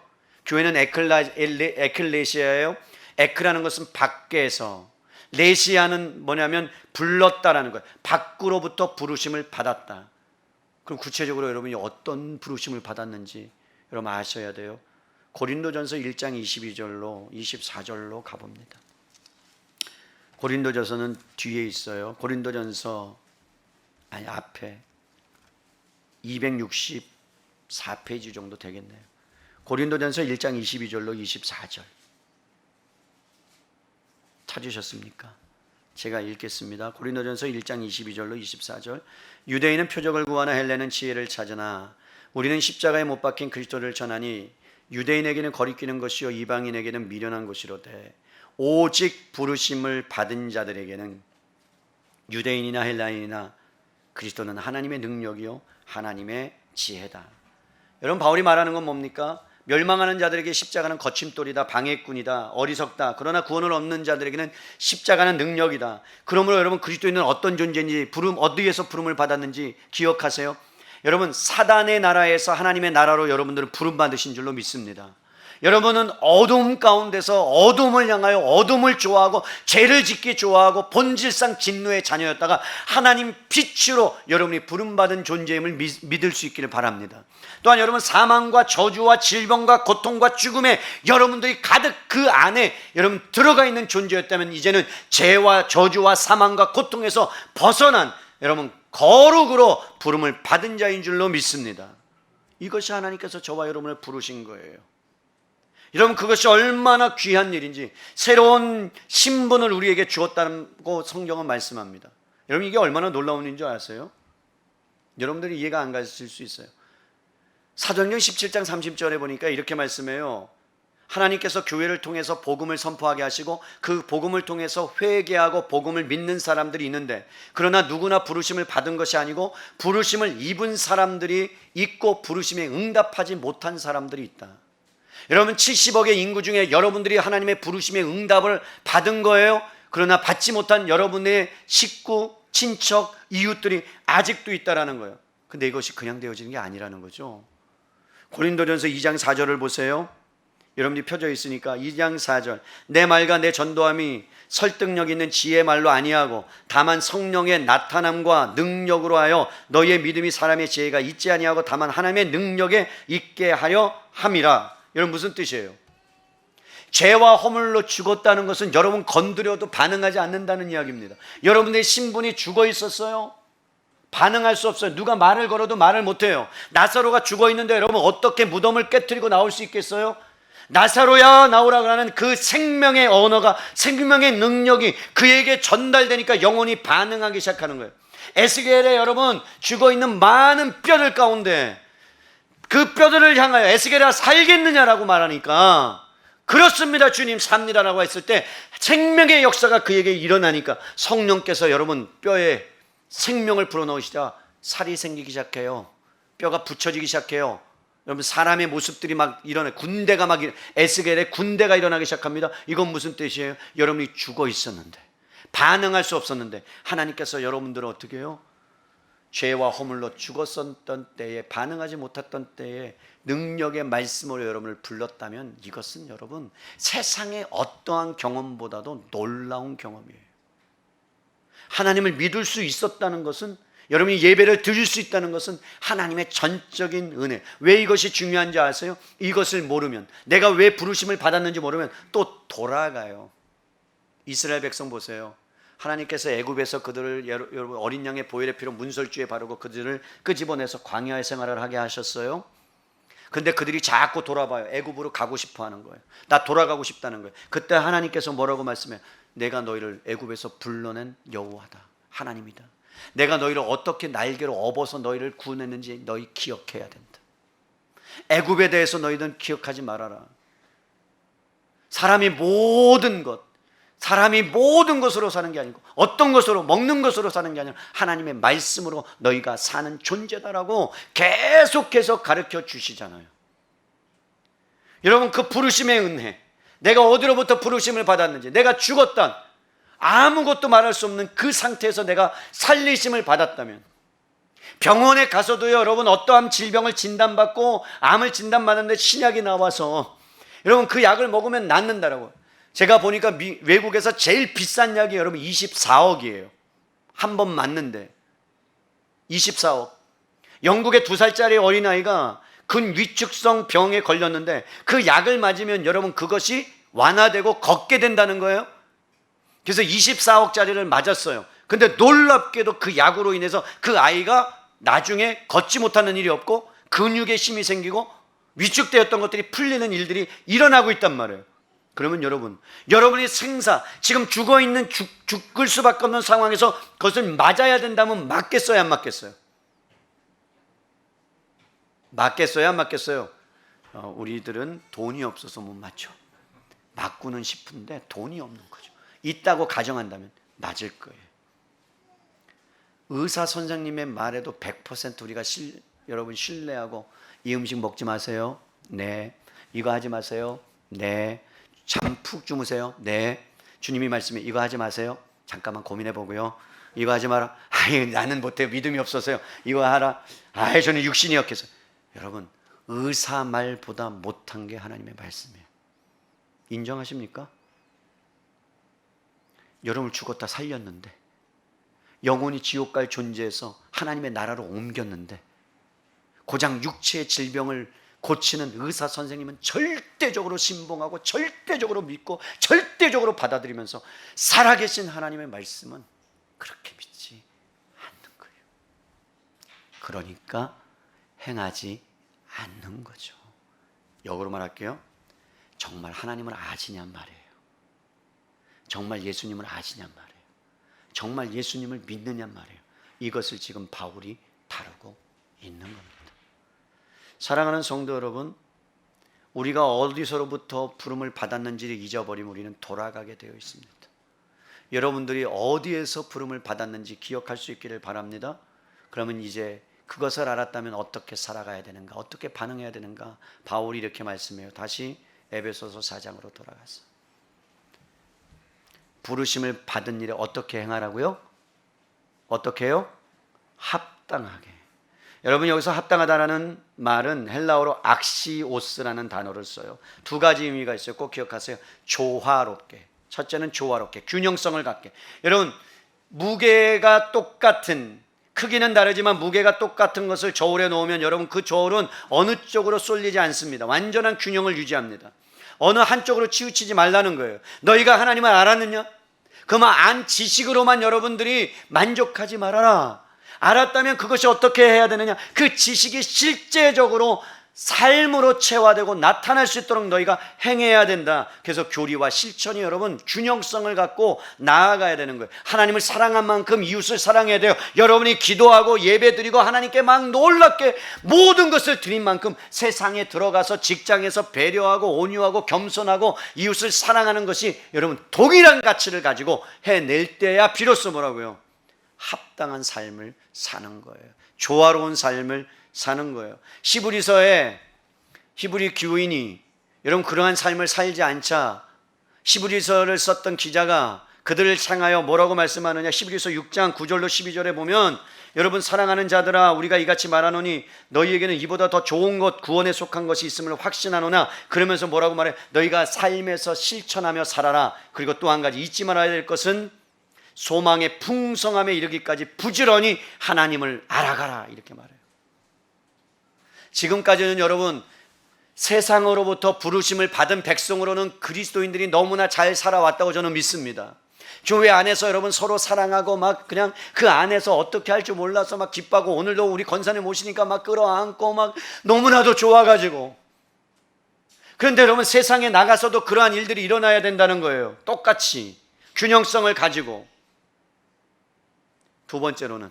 Speaker 1: 교회는 에클레시아예요. 에크라는 것은 밖에서, 레시아는 뭐냐면 불렀다라는 거예요. 밖으로부터 부르심을 받았다. 그럼 구체적으로 여러분이 어떤 부르심을 받았는지 여러분 아셔야 돼요. 고린도전서 1장 22절로 24절로 가봅니다. 고린도전서는 뒤에 있어요. 고린도전서 앞에 264페이지 정도 되겠네요. 고린도전서 1장 22절로 24절 찾으셨습니까? 제가 읽겠습니다. 고린도전서 1장 22절로 24절. 유대인은 표적을 구하나 헬레는 지혜를 찾으나 우리는 십자가에 못 박힌 그리스도를 전하니 유대인에게는 거리끼는 것이요 이방인에게는 미련한 것이로되 오직 부르심을 받은 자들에게는 유대인이나 헬라인이나 그리스도는 하나님의 능력이요 하나님의 지혜다. 여러분, 바울이 말하는 건 뭡니까? 멸망하는 자들에게 십자가는 거침돌이다, 방해꾼이다, 어리석다. 그러나 구원을 얻는 자들에게는 십자가는 능력이다. 그러므로 여러분, 그리스도인은 어떤 존재인지, 어디에서 부름을 받았는지 기억하세요. 여러분, 사단의 나라에서 하나님의 나라로 여러분들은 부름 받으신 줄로 믿습니다. 여러분은 어둠 가운데서 어둠을 향하여 어둠을 좋아하고 죄를 짓기 좋아하고 본질상 진노의 자녀였다가 하나님 빛으로 여러분이 부름받은 존재임을 믿을 수 있기를 바랍니다. 또한 여러분, 사망과 저주와 질병과 고통과 죽음에 여러분들이 가득 그 안에 여러분 들어가 있는 존재였다면 이제는 죄와 저주와 사망과 고통에서 벗어난 여러분 거룩으로 부름을 받은 자인 줄로 믿습니다. 이것이 하나님께서 저와 여러분을 부르신 거예요. 여러분, 그것이 얼마나 귀한 일인지, 새로운 신분을 우리에게 주었다고 성경은 말씀합니다. 여러분, 이게 얼마나 놀라운 일인 줄 아세요? 여러분들이 이해가 안 가실 수 있어요. 사도행전 17장 30절에 보니까 이렇게 말씀해요. 하나님께서 교회를 통해서 복음을 선포하게 하시고 그 복음을 통해서 회개하고 복음을 믿는 사람들이 있는데, 그러나 누구나 부르심을 받은 것이 아니고 부르심을 입은 사람들이 있고 부르심에 응답하지 못한 사람들이 있다. 여러분, 70억의 인구 중에 여러분들이 하나님의 부르심의 응답을 받은 거예요. 그러나 받지 못한 여러분의 식구, 친척, 이웃들이 아직도 있다라는 거예요. 근데 이것이 그냥 되어지는 게 아니라는 거죠. 고린도전서 2장 4절을 보세요. 여러분들이 펴져 있으니까 2장 4절. 내 말과 내 전도함이 설득력 있는 지혜의 말로 아니하고 다만 성령의 나타남과 능력으로 하여 너희의 믿음이 사람의 지혜가 있지 아니하고 다만 하나님의 능력에 있게 하려 함이라. 여러분, 무슨 뜻이에요? 죄와 허물로 죽었다는 것은 여러분 건드려도 반응하지 않는다는 이야기입니다. 여러분의 신분이 죽어 있었어요. 반응할 수 없어요. 누가 말을 걸어도 말을 못해요. 나사로가 죽어 있는데 여러분 어떻게 무덤을 깨트리고 나올 수 있겠어요? 나사로야 나오라고 하는 그 생명의 언어가, 생명의 능력이 그에게 전달되니까 영혼이 반응하기 시작하는 거예요. 에스겔에 여러분 죽어 있는 많은 뼈들 가운데 그 뼈들을 향하여 에스겔아 살겠느냐라고 말하니까 그렇습니다 주님 삽니다라고 했을 때 생명의 역사가 그에게 일어나니까 성령께서 여러분 뼈에 생명을 불어넣으시자 살이 생기기 시작해요. 뼈가 붙여지기 시작해요. 여러분, 사람의 모습들이 막 일어나요. 군대가 막 에스겔의 군대가 일어나기 시작합니다. 이건 무슨 뜻이에요? 여러분이 죽어 있었는데, 반응할 수 없었는데 하나님께서 여러분들을 어떻게 해요? 죄와 허물로 죽었었던 때에, 반응하지 못했던 때에 능력의 말씀으로 여러분을 불렀다면 이것은 여러분 세상의 어떠한 경험보다도 놀라운 경험이에요. 하나님을 믿을 수 있었다는 것은, 여러분이 예배를 드릴 수 있다는 것은 하나님의 전적인 은혜. 왜 이것이 중요한지 아세요? 이것을 모르면, 내가 왜 부르심을 받았는지 모르면 또 돌아가요. 이스라엘 백성 보세요. 하나님께서 애굽에서 그들을 여러분 어린 양의 보혈의 피로 문설주에 바르고 그들을 끄집어내서 광야의 생활을 하게 하셨어요. 근데 그들이 자꾸 돌아봐요. 애굽으로 가고 싶어 하는 거예요. 나 돌아가고 싶다는 거예요. 그때 하나님께서 뭐라고 말씀해요? 내가 너희를 애굽에서 불러낸 여호와다. 하나님이다. 내가 너희를 어떻게 날개로 업어서 너희를 구원했는지 너희 기억해야 된다. 애굽에 대해서 너희는 기억하지 말아라. 사람이 모든 것으로 사는 게 아니고 어떤 것으로, 먹는 것으로 사는 게 아니라 하나님의 말씀으로 너희가 사는 존재다라고 계속해서 가르쳐 주시잖아요. 여러분, 그 부르심의 은혜, 내가 어디로부터 부르심을 받았는지, 내가 죽었다 아무것도 말할 수 없는 그 상태에서 내가 살리심을 받았다면, 병원에 가서도요, 여러분, 어떠한 질병을 진단받고 암을 진단받는데 신약이 나와서 여러분 그 약을 먹으면 낫는다라고. 제가 보니까 외국에서 제일 비싼 약이 여러분 24억이에요. 한 번 맞는데 24억. 영국의 2살짜리 어린아이가 근위축성 병에 걸렸는데 그 약을 맞으면 여러분 그것이 완화되고 걷게 된다는 거예요. 그래서 24억짜리를 맞았어요. 근데 놀랍게도 그 약으로 인해서 그 아이가 나중에 걷지 못하는 일이 없고 근육에 힘이 생기고 위축되었던 것들이 풀리는 일들이 일어나고 있단 말이에요. 그러면 여러분이 지금 죽어있는 죽을 수밖에 없는 상황에서 그것을 맞아야 된다면 맞겠어요, 안 맞겠어요? 맞겠어요, 안 맞겠어요? 우리들은 돈이 없어서 못 맞죠. 맞고는 싶은데 돈이 없는 거죠. 있다고 가정한다면 맞을 거예요. 의사 선생님의 말에도 100% 우리가 여러분 신뢰하고, 이 음식 먹지 마세요. 네. 이거 하지 마세요. 네. 잠 푹 주무세요. 네. 주님이 말씀해 이거 하지 마세요. 잠깐만 고민해 보고요. 이거 하지 마라. 나는 못해, 믿음이 없어서요. 이거 하라. 저는 육신이 약해서. 여러분, 의사 말보다 못한 게 하나님의 말씀이에요. 인정하십니까? 여러분을 죽었다 살렸는데, 영혼이 지옥 갈 존재에서 하나님의 나라로 옮겼는데, 고작 육체의 질병을 고치는 의사 선생님은 절대적으로 신봉하고 절대적으로 믿고 절대적으로 받아들이면서 살아계신 하나님의 말씀은 그렇게 믿지 않는 거예요. 그러니까 행하지 않는 거죠. 역으로 말할게요. 정말 하나님을 아시냔 말이에요. 정말 예수님을 아시냔 말이에요. 정말 예수님을 믿느냔 말이에요. 이것을 지금 바울이 다루고 있는 겁니다. 사랑하는 성도 여러분, 우리가 어디서로부터 부름을 받았는지를 잊어버리면 우리는 돌아가게 되어 있습니다. 여러분들이 어디에서 부름을 받았는지 기억할 수 있기를 바랍니다. 그러면 이제 그것을 알았다면 어떻게 살아가야 되는가, 어떻게 반응해야 되는가, 바울이 이렇게 말씀해요. 다시 에베소서 4장으로 돌아가서 부르심을 받은 일에 어떻게 행하라고요? 어떻게 해요? 합당하게. 여러분, 여기서 합당하다라는 말은 헬라어로 악시오스라는 단어를 써요. 두 가지 의미가 있어요. 꼭 기억하세요. 조화롭게. 첫째는 조화롭게, 균형성을 갖게. 여러분, 무게가 똑같은, 크기는 다르지만 무게가 똑같은 것을 저울에 놓으면 여러분 그 저울은 어느 쪽으로 쏠리지 않습니다. 완전한 균형을 유지합니다. 어느 한쪽으로 치우치지 말라는 거예요. 너희가 하나님을 알았느냐? 그만 안 지식으로만 여러분들이 만족하지 말아라. 알았다면 그것이 어떻게 해야 되느냐? 그 지식이 실제적으로 삶으로 체화되고 나타날 수 있도록 너희가 행해야 된다. 그래서 교리와 실천이 여러분 균형성을 갖고 나아가야 되는 거예요. 하나님을 사랑한 만큼 이웃을 사랑해야 돼요. 여러분이 기도하고 예배드리고 하나님께 막 놀랍게 모든 것을 드린 만큼 세상에 들어가서 직장에서 배려하고 온유하고 겸손하고 이웃을 사랑하는 것이 여러분 동일한 가치를 가지고 해낼 때야 비로소 뭐라고요? 합당한 삶을 사는 거예요. 조화로운 삶을 사는 거예요. 히브리서에 히브리 교인이 여러분 그러한 삶을 살지 않자 히브리서를 썼던 기자가 그들을 향하여 뭐라고 말씀하느냐? 히브리서 6장 9절로 12절에 보면 여러분 사랑하는 자들아 우리가 이같이 말하노니 너희에게는 이보다 더 좋은 것 구원에 속한 것이 있음을 확신하노나 그러면서 뭐라고 말해? 너희가 삶에서 실천하며 살아라. 그리고 또 한 가지 잊지 말아야 될 것은 소망의 풍성함에 이르기까지 부지런히 하나님을 알아가라 이렇게 말해요. 지금까지는 여러분 세상으로부터 부르심을 받은 백성으로는 그리스도인들이 너무나 잘 살아왔다고 저는 믿습니다. 교회 안에서 여러분 서로 사랑하고 막 그냥 그 안에서 어떻게 할 줄 몰라서 막 기뻐하고 오늘도 우리 권사님 오시니까 막 끌어안고 막 너무나도 좋아가지고. 그런데 여러분 세상에 나가서도 그러한 일들이 일어나야 된다는 거예요. 똑같이 균형성을 가지고. 두 번째로는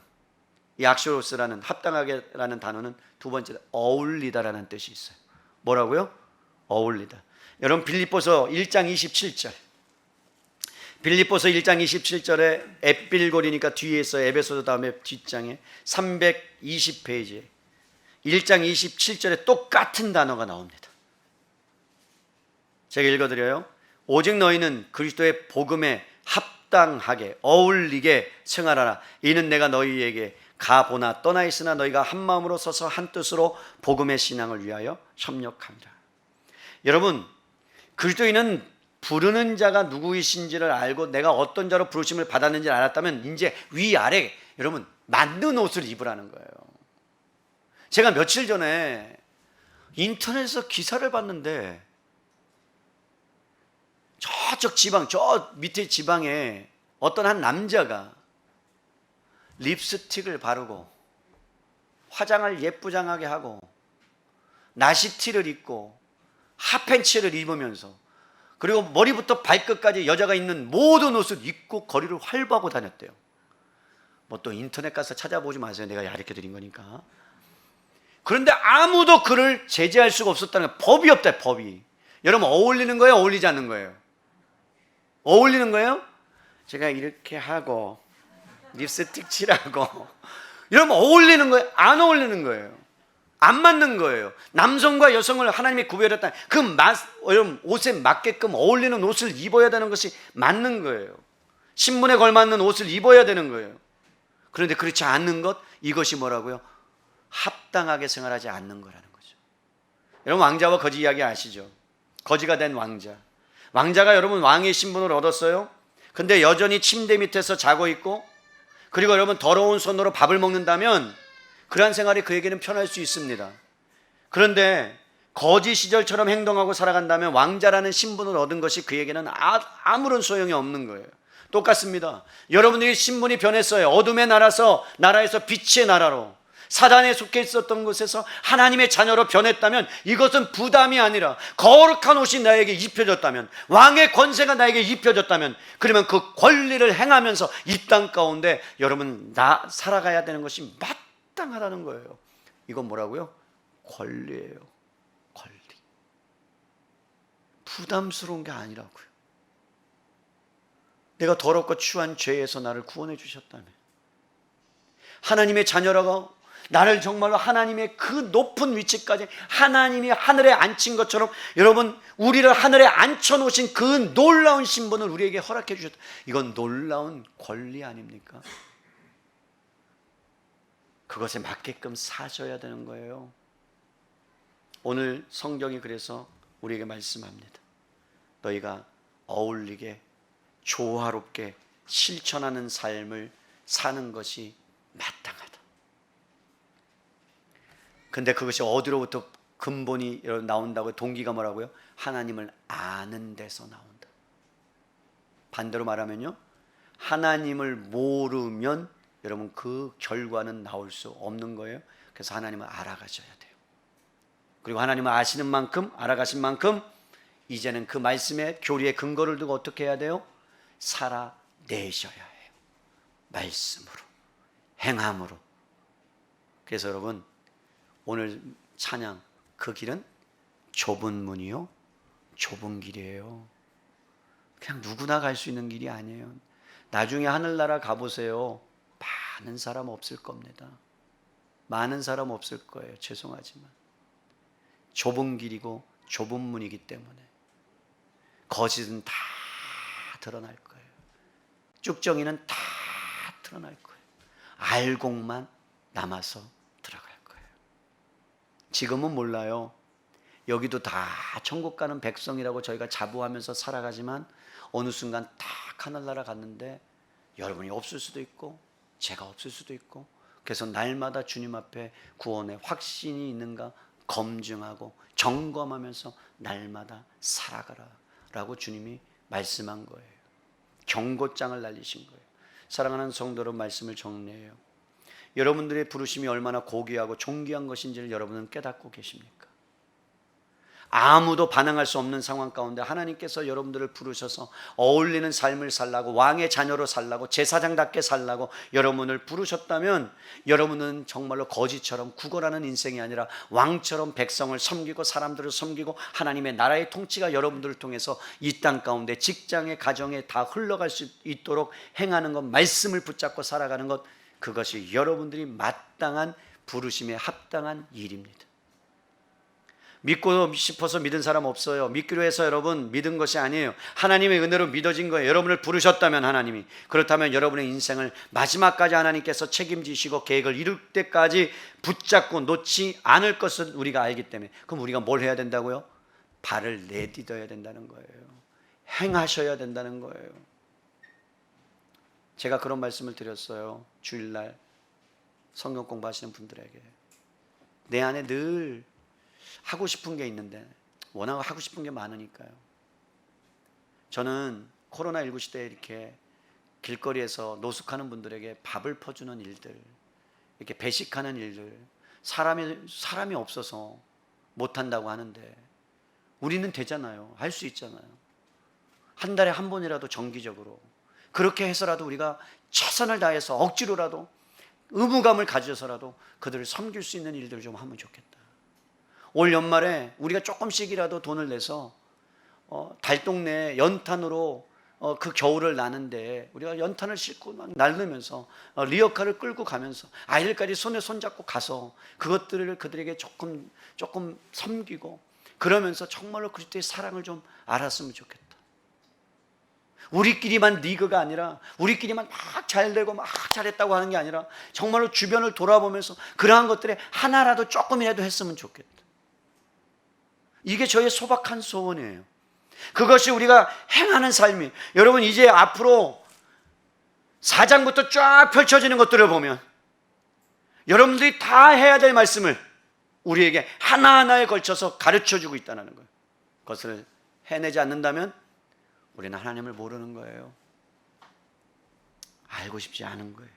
Speaker 1: 이 악시오스라는 합당하게라는 단어는 두 번째로 어울리다라는 뜻이 있어요. 뭐라고요? 어울리다. 여러분 빌립보서 1장 27절. 빌립보서 1장 27절에 앱빌골이니까 뒤에 있어요. 에베소서 다음에 뒷장에 320페이지에 1장 27절에 똑같은 단어가 나옵니다. 제가 읽어드려요. 오직 너희는 그리스도의 복음에 합당하게 어울리게 생활하라. 이는 내가 너희에게 가보나 떠나 있으나 너희가 한 마음으로 서서 한 뜻으로 복음의 신앙을 위하여 협력합니다. 여러분, 그리스도인은 부르는 자가 누구이신지를 알고 내가 어떤 자로 부르심을 받았는지를 알았다면 이제 위아래 여러분 맞는 옷을 입으라는 거예요. 제가 며칠 전에 인터넷에서 기사를 봤는데 저쪽 지방, 저 밑에 지방에 어떤 한 남자가 립스틱을 바르고 화장을 예쁘장하게 하고 나시티를 입고 핫팬츠를 입으면서 그리고 머리부터 발끝까지 여자가 입는 모든 옷을 입고 거리를 활보하고 다녔대요. 뭐 또 인터넷 가서 찾아보지 마세요. 내가 가르쳐 드린 거니까. 그런데 아무도 그를 제재할 수가 없었다는 거예요. 법이 없다, 법이. 여러분 어울리는 거예요? 어울리지 않는 거예요? 어울리는 거예요? 제가 이렇게 하고 립스틱 칠하고 이러면 어울리는 거예요? 안 어울리는 거예요? 안 맞는 거예요. 남성과 여성을 하나님이 구별했다. 여러분 옷에 맞게끔 어울리는 옷을 입어야 되는 것이 맞는 거예요. 신분에 걸맞는 옷을 입어야 되는 거예요. 그런데 그렇지 않는 것, 이것이 뭐라고요? 합당하게 생활하지 않는 거라는 거죠. 여러분 왕자와 거지 이야기 아시죠? 거지가 된 왕자. 왕자가 여러분 왕의 신분을 얻었어요. 근데 여전히 침대 밑에서 자고 있고 그리고 여러분 더러운 손으로 밥을 먹는다면 그러한 생활이 그에게는 편할 수 있습니다. 그런데 거지 시절처럼 행동하고 살아간다면 왕자라는 신분을 얻은 것이 그에게는 아무런 소용이 없는 거예요. 똑같습니다. 여러분들이 신분이 변했어요. 어둠의 나라에서 빛의 나라로, 사단에 속해 있었던 곳에서 하나님의 자녀로 변했다면 이것은 부담이 아니라 거룩한 옷이 나에게 입혀졌다면, 왕의 권세가 나에게 입혀졌다면, 그러면 그 권리를 행하면서 이 땅 가운데 여러분 살아가야 되는 것이 마땅하다는 거예요. 이건 뭐라고요? 권리예요. 권리. 부담스러운 게 아니라고요. 내가 더럽고 추한 죄에서 나를 구원해 주셨다며, 하나님의 자녀라고 나를 정말로 하나님의 그 높은 위치까지 하나님이 하늘에 앉힌 것처럼 여러분 우리를 하늘에 앉혀놓으신 그 놀라운 신분을 우리에게 허락해 주셨다. 이건 놀라운 권리 아닙니까? 그것에 맞게끔 사셔야 되는 거예요. 오늘 성경이 그래서 우리에게 말씀합니다. 너희가 어울리게 조화롭게 실천하는 삶을 사는 것이 마땅하다. 근데 그것이 어디로부터 근본이 나온다고요? 동기가 뭐라고요? 하나님을 아는 데서 나온다. 반대로 말하면요, 하나님을 모르면 여러분 그 결과는 나올 수 없는 거예요. 그래서 하나님을 알아가셔야 돼요. 그리고 하나님을 아시는 만큼, 알아가신 만큼 이제는 그 말씀의 교리의 근거를 두고 어떻게 해야 돼요? 살아내셔야 해요. 말씀으로, 행함으로. 그래서 여러분 오늘 찬양, 그 길은 좁은 문이요 좁은 길이에요. 그냥 누구나 갈 수 있는 길이 아니에요. 나중에 하늘나라 가보세요. 많은 사람 없을 겁니다. 많은 사람 없을 거예요. 죄송하지만 좁은 길이고 좁은 문이기 때문에 거짓은 다 드러날 거예요. 쭉정이는 다 드러날 거예요. 알곡만 남아서 들어갈 거예요. 지금은 몰라요. 여기도 다 천국 가는 백성이라고 저희가 자부하면서 살아가지만 어느 순간 딱 하늘나라 갔는데 여러분이 없을 수도 있고 제가 없을 수도 있고, 그래서 날마다 주님 앞에 구원의 확신이 있는가 검증하고 점검하면서 날마다 살아가라 라고 주님이 말씀한 거예요. 경고장을 날리신 거예요. 사랑하는 성도로 말씀을 정리해요. 여러분들의 부르심이 얼마나 고귀하고 존귀한 것인지를 여러분은 깨닫고 계십니까? 아무도 반응할 수 없는 상황 가운데 하나님께서 여러분들을 부르셔서 어울리는 삶을 살라고, 왕의 자녀로 살라고, 제사장답게 살라고 여러분을 부르셨다면 여러분은 정말로 거지처럼 구걸하는 인생이 아니라 왕처럼 백성을 섬기고 사람들을 섬기고 하나님의 나라의 통치가 여러분들을 통해서 이 땅 가운데 직장에 가정에 다 흘러갈 수 있도록 행하는 것, 말씀을 붙잡고 살아가는 것, 그것이 여러분들이 마땅한 부르심에 합당한 일입니다. 믿고 싶어서 믿은 사람 없어요. 믿기로 해서 여러분 믿은 것이 아니에요. 하나님의 은혜로 믿어진 거예요. 여러분을 부르셨다면 하나님이, 그렇다면 여러분의 인생을 마지막까지 하나님께서 책임지시고 계획을 이룰 때까지 붙잡고 놓지 않을 것을 우리가 알기 때문에, 그럼 우리가 뭘 해야 된다고요? 발을 내딛어야 된다는 거예요. 행하셔야 된다는 거예요. 제가 그런 말씀을 드렸어요. 주일날 성경 공부하시는 분들에게. 내 안에 늘 하고 싶은 게 있는데, 워낙 하고 싶은 게 많으니까요. 저는 코로나19 시대에 이렇게 길거리에서 노숙하는 분들에게 밥을 퍼주는 일들, 이렇게 배식하는 일들, 사람이 없어서 못한다고 하는데 우리는 되잖아요. 할 수 있잖아요. 한 달에 한 번이라도 정기적으로 그렇게 해서라도 우리가 최선을 다해서 억지로라도 의무감을 가져서라도 그들을 섬길 수 있는 일들을 좀 하면 좋겠다. 올 연말에 우리가 조금씩이라도 돈을 내서 달동네 연탄으로 그 겨울을 나는데 우리가 연탄을 싣고 막 날르면서 리어카를 끌고 가면서 아이들까지 손에 손잡고 가서 그것들을 그들에게 조금 섬기고 그러면서 정말로 그리스도의 사랑을 좀 알았으면 좋겠다. 우리끼리만 리그가 아니라 우리끼리만 막 잘되고 막 잘했다고 하는 게 아니라 정말로 주변을 돌아보면서 그러한 것들에 하나라도 조금이라도 했으면 좋겠다. 이게 저의 소박한 소원이에요. 그것이 우리가 행하는 삶이, 여러분 이제 앞으로 4장부터 쫙 펼쳐지는 것들을 보면 여러분들이 다 해야 될 말씀을 우리에게 하나하나에 걸쳐서 가르쳐주고 있다는 거예요. 그것을 해내지 않는다면 우리는 하나님을 모르는 거예요. 알고 싶지 않은 거예요.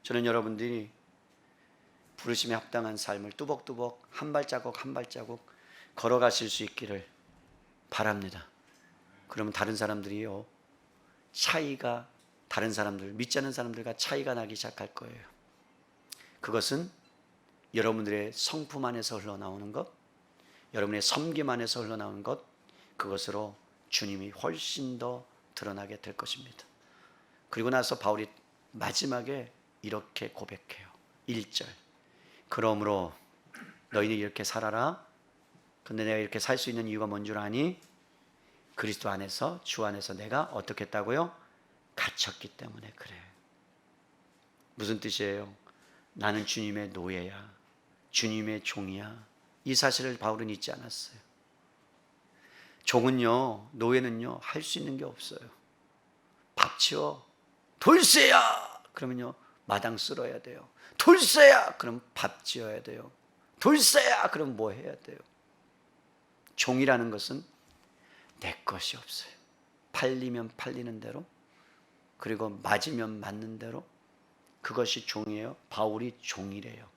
Speaker 1: 저는 여러분들이 부르심에 합당한 삶을 뚜벅뚜벅 한 발자국 한 발자국 걸어가실 수 있기를 바랍니다. 그러면 다른 사람들이요, 차이가, 다른 사람들, 믿지 않는 사람들과 차이가 나기 시작할 거예요. 그것은 여러분들의 성품 안에서 흘러나오는 것, 여러분의 섬김 안에서 흘러나오는 것, 그것으로 주님이 훨씬 더 드러나게 될 것입니다. 그리고 나서 바울이 마지막에 이렇게 고백해요. 1절. 그러므로 너희는 이렇게 살아라. 근데 내가 이렇게 살 수 있는 이유가 뭔 줄 아니? 그리스도 안에서, 주 안에서 내가 어떻게 했다고요? 갇혔기 때문에 그래. 무슨 뜻이에요? 나는 주님의 노예야. 주님의 종이야. 이 사실을 바울은 잊지 않았어요. 종은요, 노예는요, 할 수 있는 게 없어요. 밥 치워. 돌쇠야! 그러면요, 마당 쓸어야 돼요. 돌쇠야! 그럼 밥 지어야 돼요. 돌쇠야! 그럼 뭐 해야 돼요? 종이라는 것은 내 것이 없어요. 팔리면 팔리는 대로, 그리고 맞으면 맞는 대로, 그것이 종이에요. 바울이 종이래요.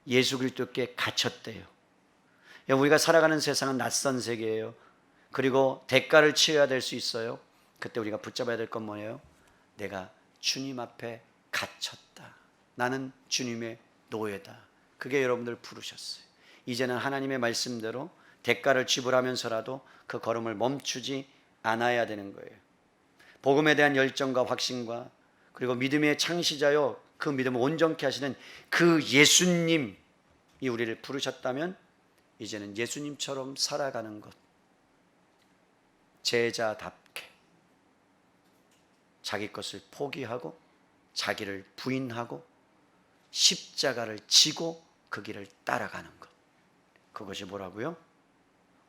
Speaker 1: 예수 그리스도께 갇혔대요. 우리가 살아가는 세상은 낯선 세계예요. 그리고 대가를 치러야 될 수 있어요. 그때 우리가 붙잡아야 될 건 뭐예요? 내가 주님 앞에 갇혔다. 나는 주님의 노예다. 그게 여러분들 부르셨어요. 이제는 하나님의 말씀대로 대가를 지불하면서라도 그 걸음을 멈추지 않아야 되는 거예요. 복음에 대한 열정과 확신과, 그리고 믿음의 창시자요, 그 믿음을 온전케 하시는 그 예수님이 우리를 부르셨다면 이제는 예수님처럼 살아가는 것, 제자답게 자기 것을 포기하고 자기를 부인하고 십자가를 지고 그 길을 따라가는 것, 그것이 뭐라고요?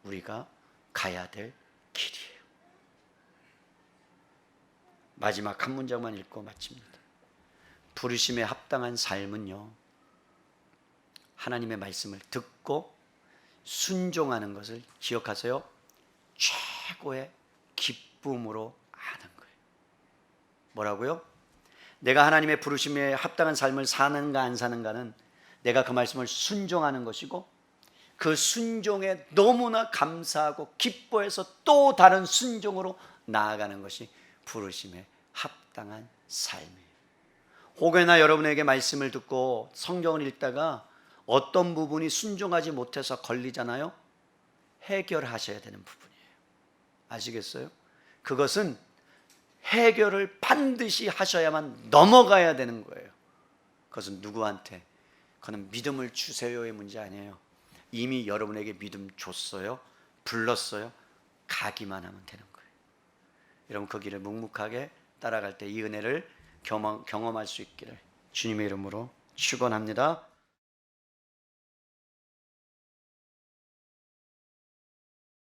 Speaker 1: 우리가 가야 될 길이에요. 마지막 한 문장만 읽고 마칩니다. 부르심에 합당한 삶은요, 하나님의 말씀을 듣고 순종하는 것을 기억하세요. 최고의 기쁨으로 하는 거예요. 뭐라고요? 내가 하나님의 부르심에 합당한 삶을 사는가 안 사는가는 내가 그 말씀을 순종하는 것이고, 그 순종에 너무나 감사하고 기뻐해서 또 다른 순종으로 나아가는 것이 부르심에 합당한 삶이에요. 혹여나 여러분에게 말씀을 듣고 성경을 읽다가 어떤 부분이 순종하지 못해서 걸리잖아요. 해결하셔야 되는 부분이에요. 아시겠어요? 그것은 해결을 반드시 하셔야만 넘어가야 되는 거예요. 그것은 누구한테? 그건 믿음을 주세요의 문제 아니에요. 이미 여러분에게 믿음 줬어요. 불렀어요. 가기만 하면 되는 거예요. 여러분 그 길을 묵묵하게 따라갈 때 이 은혜를 경험할 수 있기를 주님의 이름으로 축원합니다.